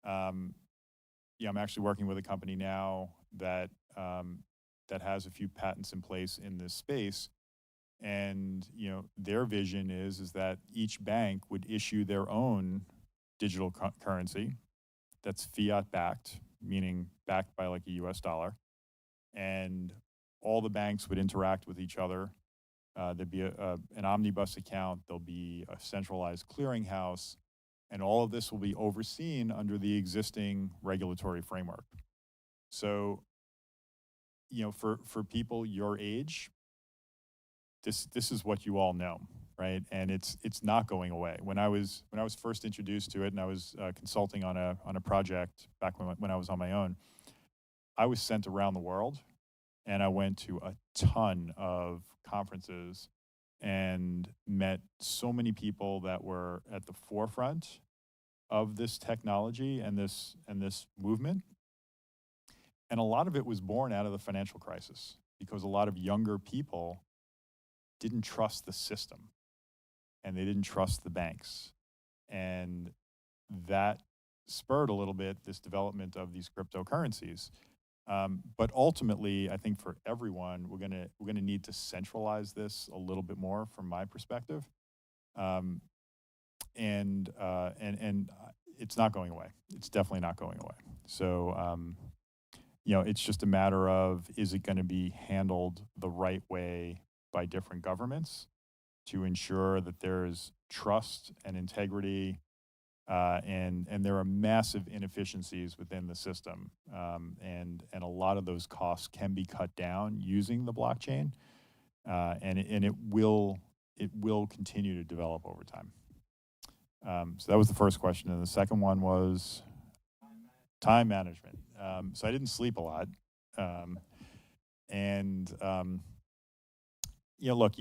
Yeah, I'm actually working with a company now that that has a few patents in place in this space. And you know, their vision is that each bank would issue their own digital currency that's fiat backed, meaning backed by like a US dollar. And all the banks would interact with each other. There'd be an omnibus account, there'll be a centralized clearinghouse, and all of this will be overseen under the existing regulatory framework. So, you know, for people your age, this is what you all know, right? And it's not going away. When I was first introduced to it, and I was consulting on a project back when I was on my own, I was sent around the world, and I went to a ton of conferences and met so many people that were at the forefront of this technology and this movement. And a lot of it was born out of the financial crisis because a lot of younger people didn't trust the system and they didn't trust the banks. And that spurred a little bit this development of these cryptocurrencies. But ultimately, I think for everyone, we're gonna need to centralize this a little bit more, from my perspective, and it's not going away. It's definitely not going away. So, it's just a matter of, is it going to be handled the right way by different governments to ensure that there's trust and integrity. And there are massive inefficiencies within the system, and a lot of those costs can be cut down using the blockchain, and it will continue to develop over time. So that was the first question, and the second one was time management. So I didn't sleep a lot, look,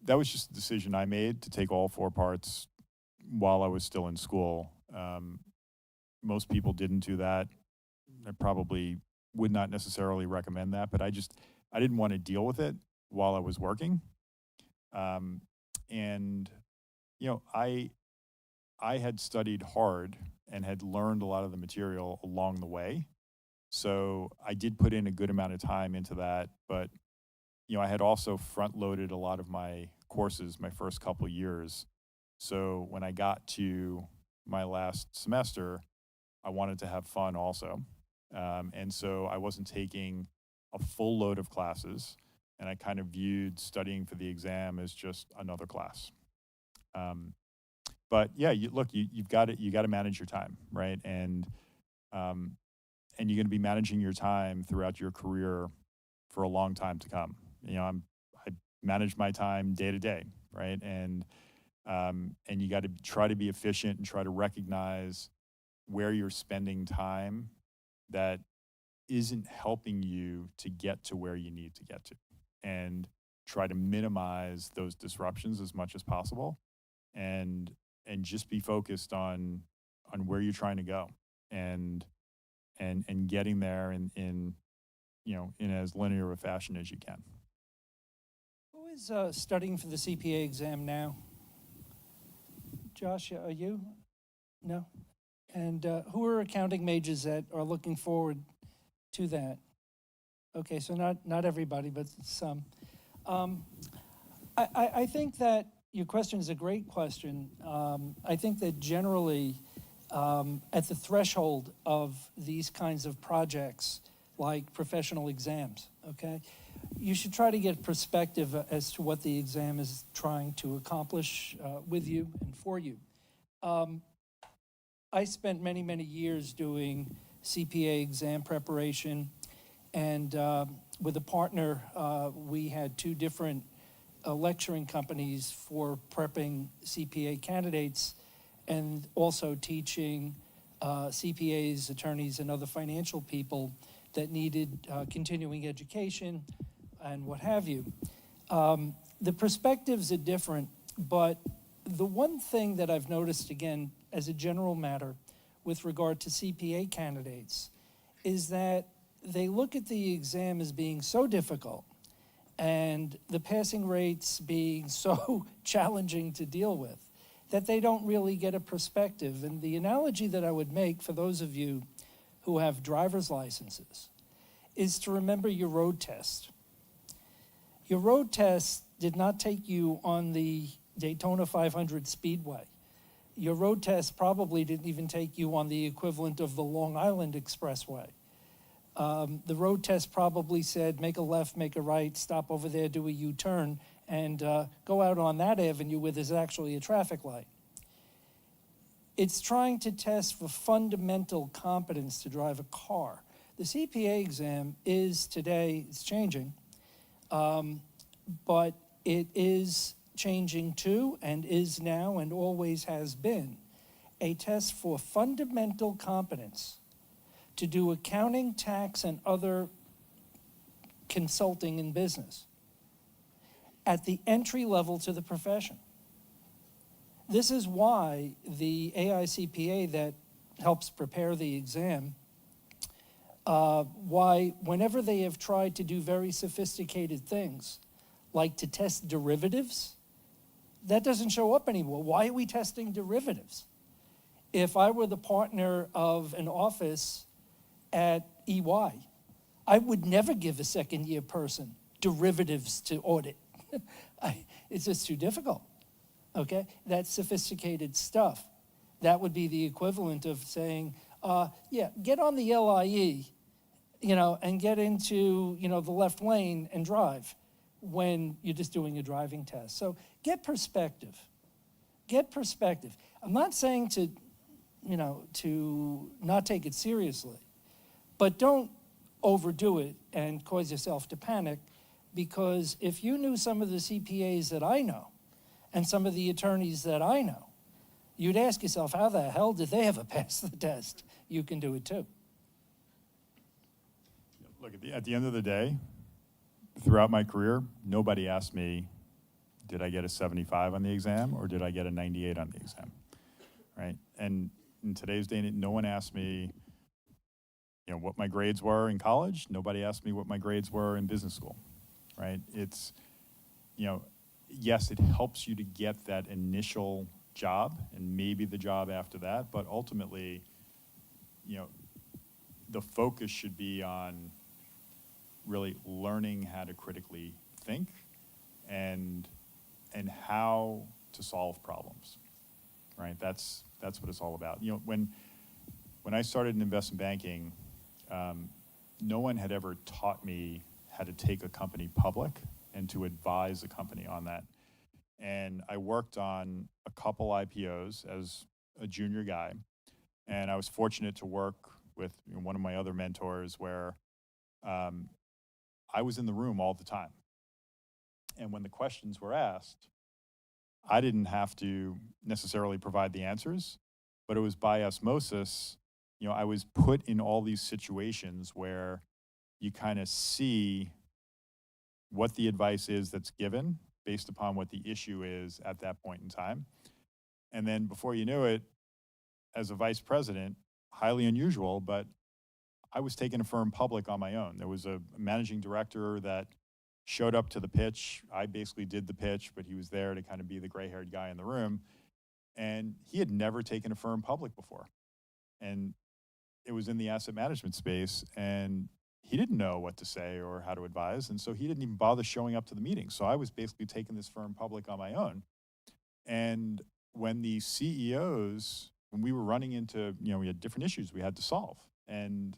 that was just a decision I made to take all 4 parts while I was still in school. Most people didn't do that. I probably would not necessarily recommend that, but I didn't want to deal with it while I was working. I had studied hard and had learned a lot of the material along the way. So I did put in a good amount of time into that, but I had also front loaded a lot of my courses my first couple years. So when I got to my last semester, I wanted to have fun also. And so I wasn't taking a full load of classes, and I kind of viewed studying for the exam as just another class. But yeah, you've got to manage your time, right? And you're going to be managing your time throughout your career for a long time to come. I manage my time day to day, right? And you got to try to be efficient and try to recognize where you're spending time that isn't helping you to get to where you need to get to, and try to minimize those disruptions as much as possible, and just be focused on where you're trying to go, and getting there in as linear a fashion as you can. Who is studying for the CPA exam now? Josh, are you? No? And who are accounting majors that are looking forward to that? Okay, so not everybody, but some. I think that your question is a great question. I think that generally, at the threshold of these kinds of projects, like professional exams, okay, you should try to get perspective as to what the exam is trying to accomplish with you and for you. I spent many, many years doing CPA exam preparation, and with a partner, we had 2 different lecturing companies for prepping CPA candidates, and also teaching CPAs, attorneys, and other financial people that needed continuing education and what have you. The perspectives are different, but the one thing that I've noticed, again, as a general matter with regard to CPA candidates, is that they look at the exam as being so difficult and the passing rates being so challenging to deal with that they don't really get a perspective. And the analogy that I would make for those of you who have driver's licenses is to remember your road test. Your road test did not take you on the Daytona 500 Speedway. Your road test probably didn't even take you on the equivalent of the Long Island Expressway. The road test probably said, make a left, make a right, stop over there, do a U-turn, and go out on that avenue where there's actually a traffic light. It's trying to test for fundamental competence to drive a car. The CPA exam is today, it's changing, but it is changing too, and is now and always has been a test for fundamental competence to do accounting, tax, and other consulting in business at the entry level to the profession. This is why the AICPA that helps prepare the exam, why whenever they have tried to do very sophisticated things, like to test derivatives, that doesn't show up anymore. Why are we testing derivatives? If I were the partner of an office at EY, I would never give a second-year person derivatives to audit. It's just too difficult, okay? That's sophisticated stuff. That would be the equivalent of saying, yeah, get on the LIE, and get into, the left lane and drive when you're just doing a driving test. So get perspective. Get perspective. I'm not saying to not take it seriously, but don't overdo it and cause yourself to panic, because if you knew some of the CPAs that I know and some of the attorneys that I know, you'd ask yourself, how the hell did they ever pass the test? You can do it too. Look, at the end of the day, throughout my career, nobody asked me, did I get a 75 on the exam or did I get a 98 on the exam, right? And in today's day, no one asked me, what my grades were in college. Nobody asked me what my grades were in business school, right? It's, yes, it helps you to get that initial job and maybe the job after that, but ultimately, the focus should be on really learning how to critically think and how to solve problems, right? That's what it's all about. When I started in investment banking, no one had ever taught me how to take a company public and to advise a company on that. And I worked on a couple IPOs as a junior guy, and I was fortunate to work with one of my other mentors where I was in the room all the time. And when the questions were asked, I didn't have to necessarily provide the answers, but it was by osmosis. I was put in all these situations where you kind of see what the advice is that's given based upon what the issue is at that point in time. And then before you knew it, as a vice president, highly unusual, but I was taking a firm public on my own. There was a managing director that showed up to the pitch. I basically did the pitch, but he was there to kind of be the gray-haired guy in the room. And he had never taken a firm public before. And it was in the asset management space, and he didn't know what to say or how to advise, and so he didn't even bother showing up to the meeting. So I was basically taking this firm public on my own. And when the CEOs, when we were running into, we had different issues we had to solve and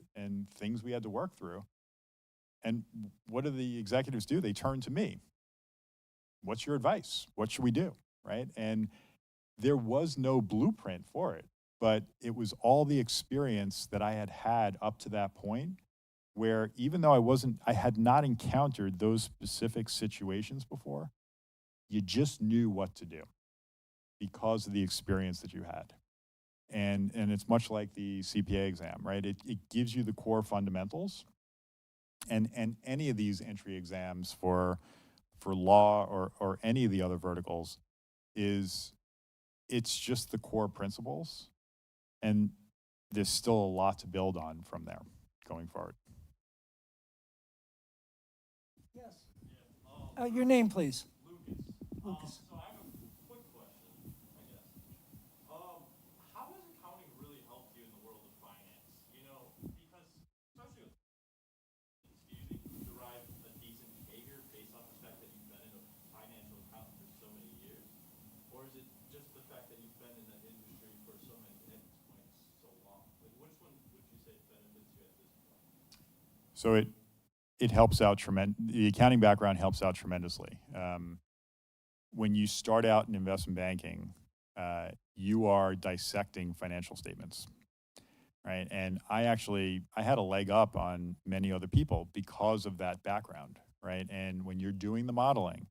things we had to work through. And what do the executives do? They turn to me. What's your advice? What should we do, right? And there was no blueprint for it, but it was all the experience that I had had up to that point, where even though I had not encountered those specific situations before, you just knew what to do because of the experience that you had. And it's much like the CPA exam, right? It gives you the core fundamentals. And any of these entry exams for law or any of the other verticals it's just the core principles. And there's still a lot to build on from there going forward. Yes. Your name, please. Lucas. So I have a quick question, I guess. How has accounting really helped you in the world of finance? Because especially with you derive a decent behavior based on the fact that you've been in a financial accountant for so many years, or is it just the fact that you've been in that industry for so long? Like, which one would you say benefits you at this point? So it helps out the accounting background helps out tremendously. When you start out in investment banking, you are dissecting financial statements, right? And I had a leg up on many other people because of that background, right? And when you're doing the modeling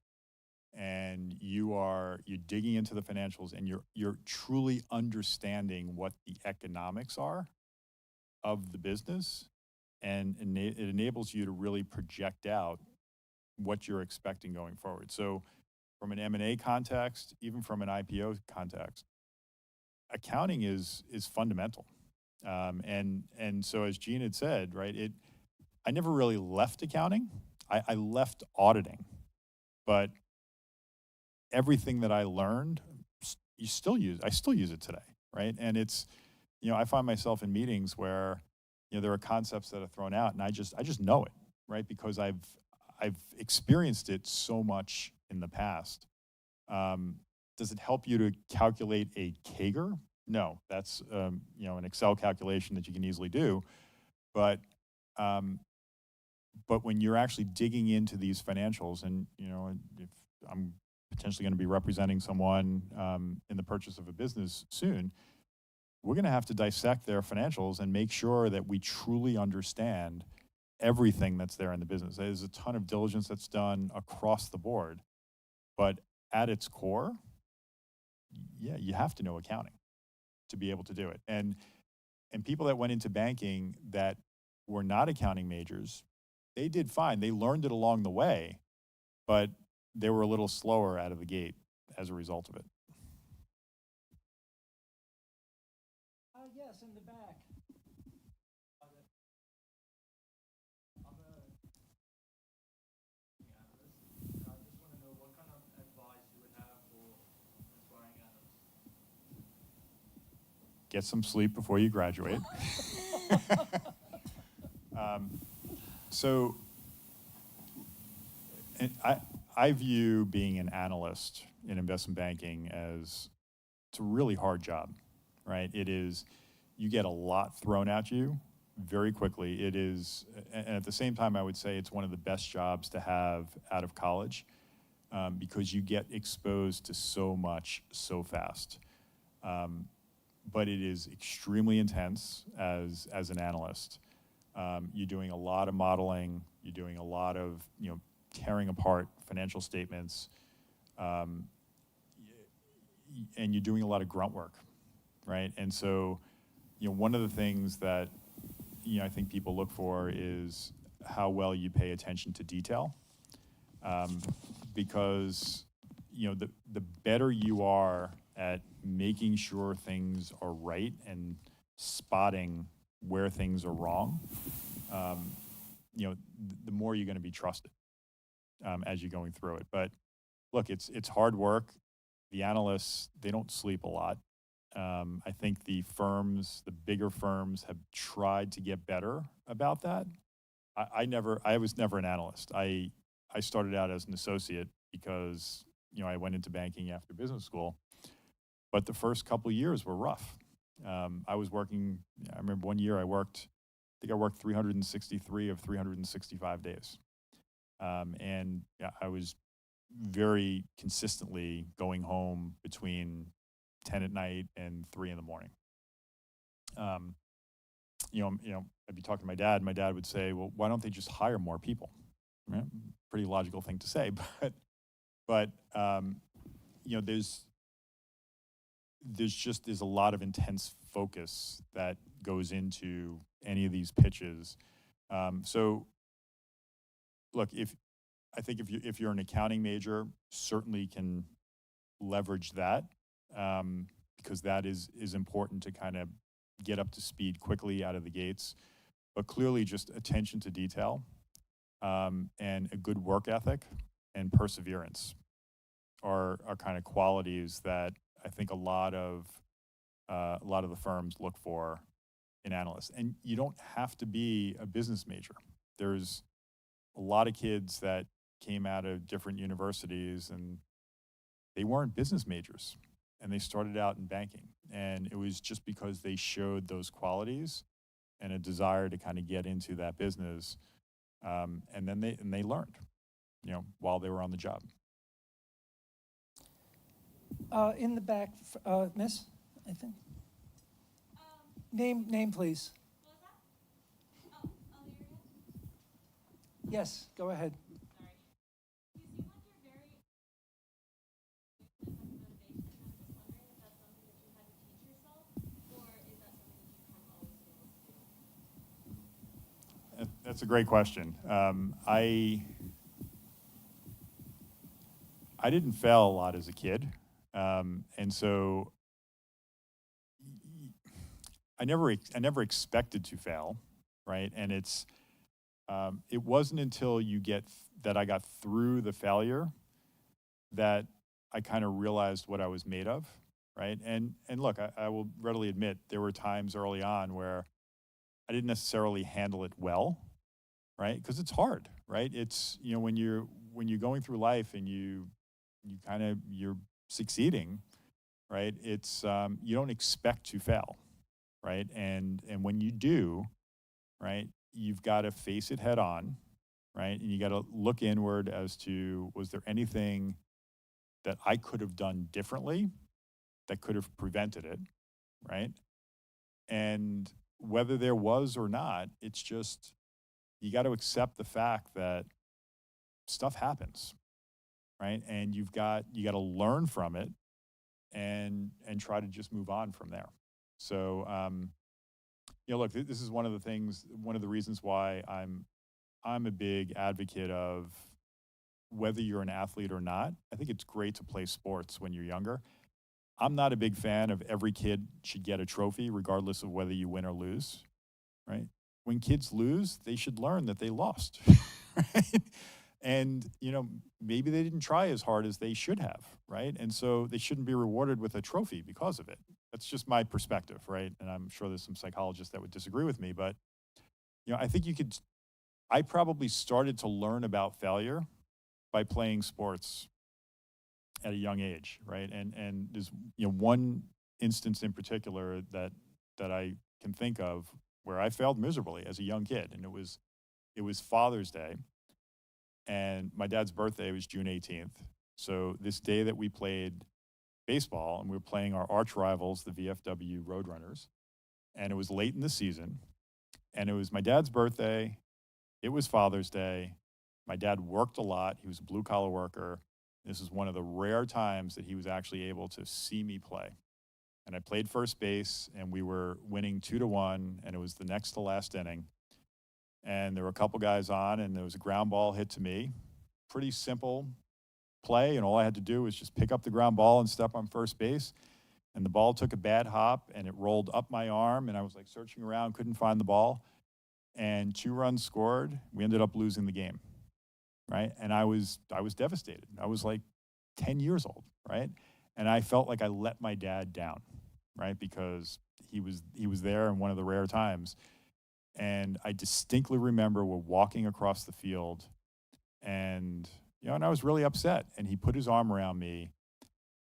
and you're digging into the financials and you're truly understanding what the economics are, of the business, and it enables you to really project out what you're expecting going forward. So from an M&A context, even from an IPO context, accounting is fundamental. And so as Gene had said, right, I never really left accounting. I left auditing, but everything that I learned, I still use it today, right? And it's, I find myself in meetings where, there are concepts that are thrown out, and I just know it, right? Because I've experienced it so much in the past. Does it help you to calculate a CAGR? No, that's an Excel calculation that you can easily do, but when you're actually digging into these financials, and if I'm potentially going to be representing someone in the purchase of a business soon, we're going to have to dissect their financials and make sure that we truly understand everything that's there in the business. There's a ton of diligence that's done across the board, but at its core, yeah, you have to know accounting to be able to do it. And people that went into banking that were not accounting majors, they did fine. They learned it along the way, but they were a little slower out of the gate as a result of it. Yes, in the back. I'm a analyst. I just want to know what kind of advice you would have for aspiring analysts. Get some sleep before you graduate. So, and I view being an analyst in investment banking as it's a really hard job, right? It is, you get a lot thrown at you very quickly. It is, and at the same time, I would say it's one of the best jobs to have out of college because you get exposed to so much so fast. But it is extremely intense as an analyst. You're doing a lot of modeling. You're doing a lot of tearing apart financial statements, and you're doing a lot of grunt work, right? And so, one of the things that I think people look for is how well you pay attention to detail, because the better you are at making sure things are right and spotting where things are wrong, the more you're going to be trusted as you're going through it. But look, it's hard work. The analysts, they don't sleep a lot. I think the bigger firms have tried to get better about that. I was never an analyst. I started out as an associate because, I went into banking after business school, but the first couple of years were rough. I was working, I remember one year I worked 363 of 365 days. And I was very consistently going home between 10 at night and 3 in the morning. I'd be talking to my dad. My dad would say, "Well, why don't they just hire more people?" Right? Pretty logical thing to say, but there's a lot of intense focus that goes into any of these pitches. So, look, if you're an accounting major, certainly can leverage that. Because that is important to kind of get up to speed quickly out of the gates. But clearly just attention to detail and a good work ethic and perseverance are kind of qualities that I think a lot of the firms look for in analysts. And you don't have to be a business major. There's a lot of kids that came out of different universities and they weren't business majors. And they started out in banking. And it was just because they showed those qualities and a desire to kind of get into that business. And then they learned, while they were on the job. In the back, Miss, I think. Name, please. What was that? Oh, Illyria? Yes, go ahead. Sorry. You seem like you're very with motivation, and I'm just wondering if that's something that you had to teach yourself, or is that something that you kind of always been able to do? That's a great question. I didn't fail a lot as a kid, and so I never expected to fail, right? And it wasn't until that I got through the failure that I kind of realized what I was made of, right? And look, I will readily admit there were times early on where I didn't necessarily handle it well, right? Because it's hard, right? It's, when you're going through life and you're succeeding, right? It's you don't expect to fail, right? And when you do, right, you've got to face it head on, right? And you got to look inward as to, was there anything that I could have done differently that could have prevented it, right? And whether there was or not, it's just, you got to accept the fact that stuff happens, right? And you got to learn from it and try to just move on from there. So, look, this is one of the reasons why I'm a big advocate of whether you're an athlete or not. I think it's great to play sports when you're younger. I'm not a big fan of every kid should get a trophy regardless of whether you win or lose, right? When kids lose, they should learn that they lost, right? And, maybe they didn't try as hard as they should have, right? And so they shouldn't be rewarded with a trophy because of it. That's just my perspective, right? And I'm sure there's some psychologists that would disagree with me, but, I think I probably started to learn about failure by playing sports at a young age, right? And there's one instance in particular that I can think of where I failed miserably as a young kid, and it was Father's Day, and my dad's birthday was June 18th. So this day that we played baseball, and we were playing our arch rivals, the VFW Roadrunners, and it was late in the season, and it was my dad's birthday. It was Father's Day. My dad worked a lot. He was a blue-collar worker. This is one of the rare times that he was actually able to see me play. And I played first base, and we were winning 2-1, and it was the next to last inning. And there were a couple guys on, and there was a ground ball hit to me. Pretty simple play, and all I had to do was just pick up the ground ball and step on first base. And the ball took a bad hop, and it rolled up my arm, and I was like searching around, couldn't find the ball. And 2 runs scored. We ended up losing the game, right? And I was devastated. I was like 10 years old, right? And I felt like I let my dad down, right? Because he was there in one of the rare times. And I distinctly remember we're walking across the field, and and I was really upset. And he put his arm around me,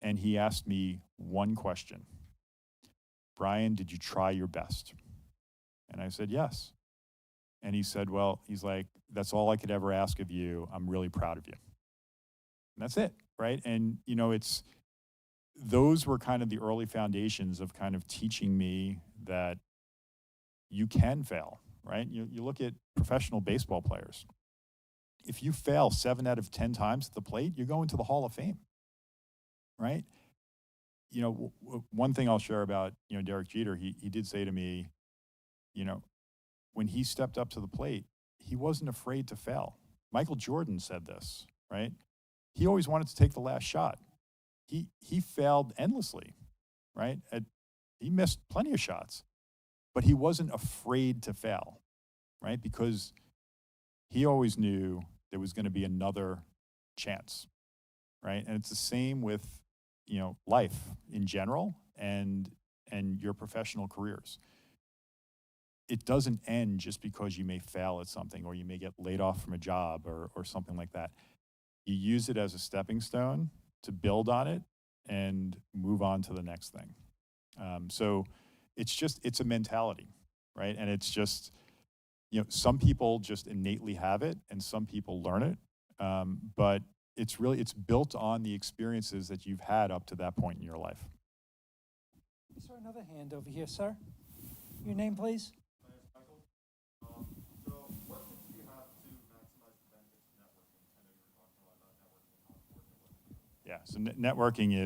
and he asked me one question: "Brian, did you try your best?" And I said, "Yes." And he said, "Well," he's like, "that's all I could ever ask of you. I'm really proud of you." And that's it, right? And those were kind of the early foundations of kind of teaching me that you can fail, right? You look at professional baseball players. If you fail 7 out of 10 times at the plate, you're going to the Hall of Fame, right? One thing I'll share about, Derek Jeter, he did say to me, when he stepped up to the plate, he wasn't afraid to fail. Michael Jordan said this, right? He always wanted to take the last shot. He failed endlessly, right? He missed plenty of shots, but he wasn't afraid to fail, right? Because he always knew there was going to be another chance, right? And it's the same with, life in general and your professional careers. It doesn't end just because you may fail at something or you may get laid off from a job or something like that. You use it as a stepping stone to build on it and move on to the next thing. So it's a mentality, right? And it's just, some people just innately have it and some people learn it. But it's built on the experiences that you've had up to that point in your life. Is there another hand over here, sir? Your name, please? My name is Michael. So what tips do you have to maximize the benefits of networking? I know you were talking a lot about networking and how important it was. Yeah, so networking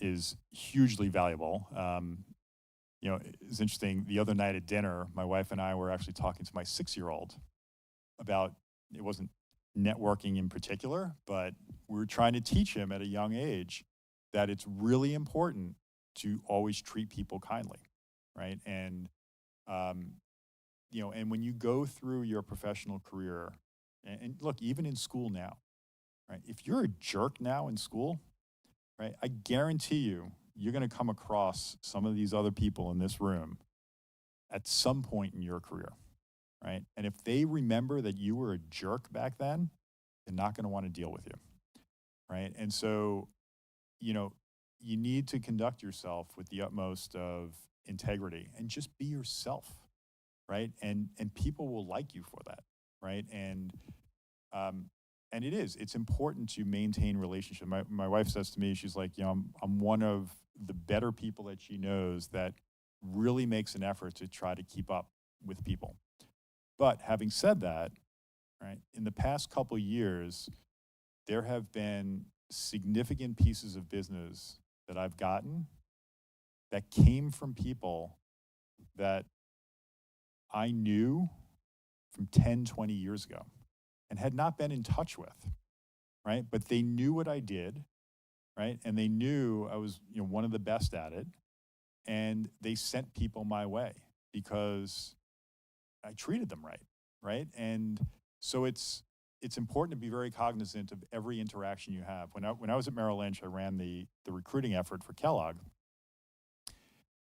is hugely valuable. It's interesting. The other night at dinner, my wife and I were actually talking to my 6-year-old, about, it wasn't networking in particular, but we were trying to teach him at a young age that it's really important to always treat people kindly, right? And, you know, and when you go through your professional career, and look, even in school now, right? If you're a jerk now in school, right, I guarantee you, you're going to come across some of these other people in this room at some point in your career, right? And if they remember that you were a jerk back then, they're not going to want to deal with you, right? And so, you know, you need to conduct yourself with the utmost of integrity and just be yourself, right? And people will like you for that, right? And it's important to maintain relationship. My wife says to me, she's like, you know, I'm one of the better people that she knows that really makes an effort to try to keep up with people. But having said that, right, in the past couple years, there have been significant pieces of business that I've gotten that came from people that I knew from 10, 20 years ago and had not been in touch with, right? But they knew what I did, right? And they knew I was, you know, one of the best at it. And they sent people my way because I treated them right, right? And so it's important to be very cognizant of every interaction you have. When I was at Merrill Lynch, I ran the recruiting effort for Kellogg.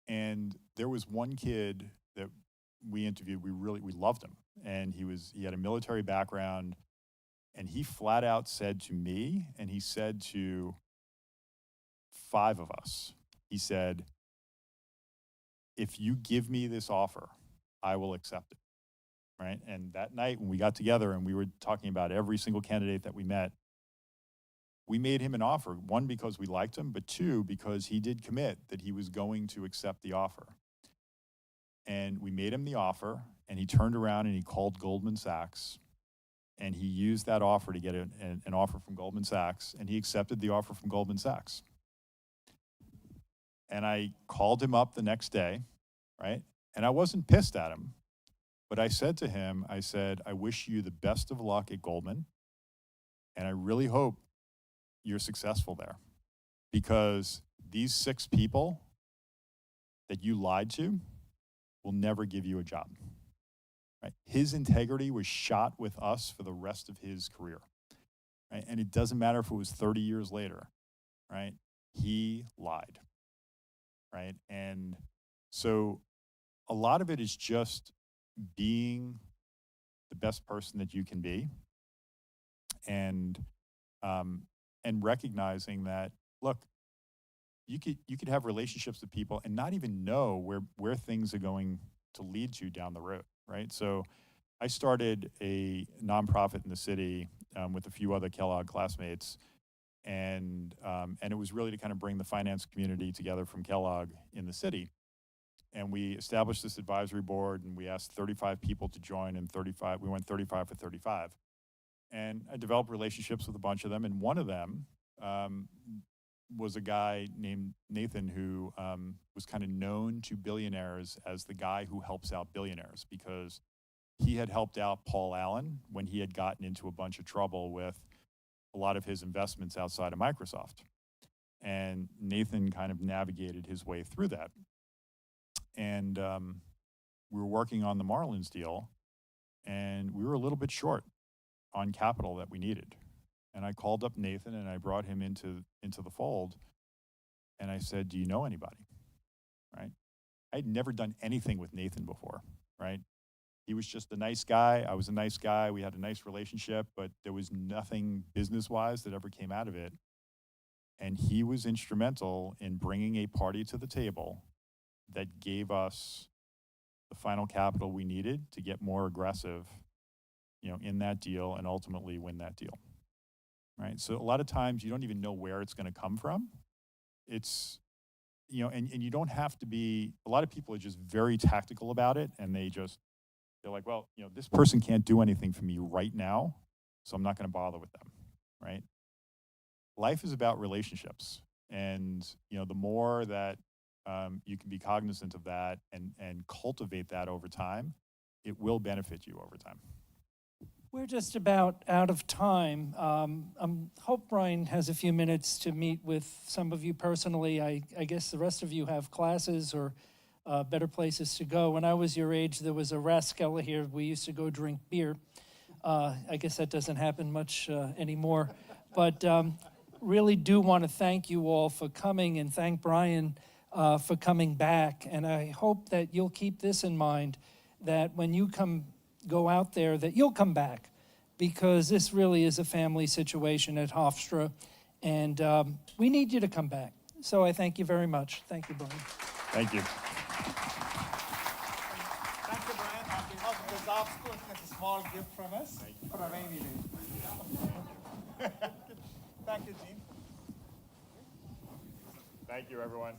And there was one kid that we interviewed, we loved him. And he had a military background, and he flat out said to me, and he said to 5 of us, he said, if you give me this offer, I will accept it, right? And that night when we got together and we were talking about every single candidate that we met, we made him an offer, 1, because we liked him, but 2, because he did commit that he was going to accept the offer. And we made him the offer, and he turned around and he called Goldman Sachs, and he used that offer to get an offer from Goldman Sachs, and he accepted the offer from Goldman Sachs. And I called him up the next day, right? And I wasn't pissed at him, but I said to him, I said, I wish you the best of luck at Goldman, and I really hope you're successful there, because these 6 people that you lied to will never give you a job, right? His integrity was shot with us for the rest of his career, right? And it doesn't matter if it was 30 years later, right? He lied, right? And so a lot of it is just being the best person that you can be, and recognizing that, look, you could have relationships with people and not even know where things are going to lead to down the road, right? So I started a nonprofit in the city with a few other Kellogg classmates, and it was really to kind of bring the finance community together from Kellogg in the city. And we established this advisory board, and we asked 35 people to join, and we went 35 for 35. And I developed relationships with a bunch of them, and one of them was a guy named Nathan who was kind of known to billionaires as the guy who helps out billionaires, because he had helped out Paul Allen when he had gotten into a bunch of trouble with a lot of his investments outside of Microsoft. And Nathan kind of navigated his way through that. And we were working on the Marlins deal, and we were a little bit short on capital that we needed. And I called up Nathan, and I brought him into the fold, and I said, do you know anybody, right? I had never done anything with Nathan before, right? He was just a nice guy. I was a nice guy. We had a nice relationship, but there was nothing business-wise that ever came out of it. And he was instrumental in bringing a party to the table that gave us the final capital we needed to get more aggressive, you know, in that deal and ultimately win that deal. Right? So a lot of times you don't even know where it's going to come from. It's, you know, and you don't have to be, a lot of people are just very tactical about it, and they're like, well, you know, this person can't do anything for me right now, so I'm not going to bother with them, right? Life is about relationships, and, you know, the more that you can be cognizant of that and cultivate that over time, it will benefit you over time. We're just about out of time. Hope Brian has a few minutes to meet with some of you personally. I guess the rest of you have classes or better places to go. When I was your age, there was a Raskella here. We used to go drink beer. I guess that doesn't happen much anymore. But really do want to thank you all for coming and thank Brian for coming back. And I hope that you'll keep this in mind, that when you go out there, that you'll come back, because this really is a family situation at Hofstra, and we need you to come back. So I thank you very much. Thank you, Brian. Thank you. Thank you, Brian. On behalf of the Zarb School, it's a small gift from us for a rainy day. Thank you, Gene. Thank you, everyone.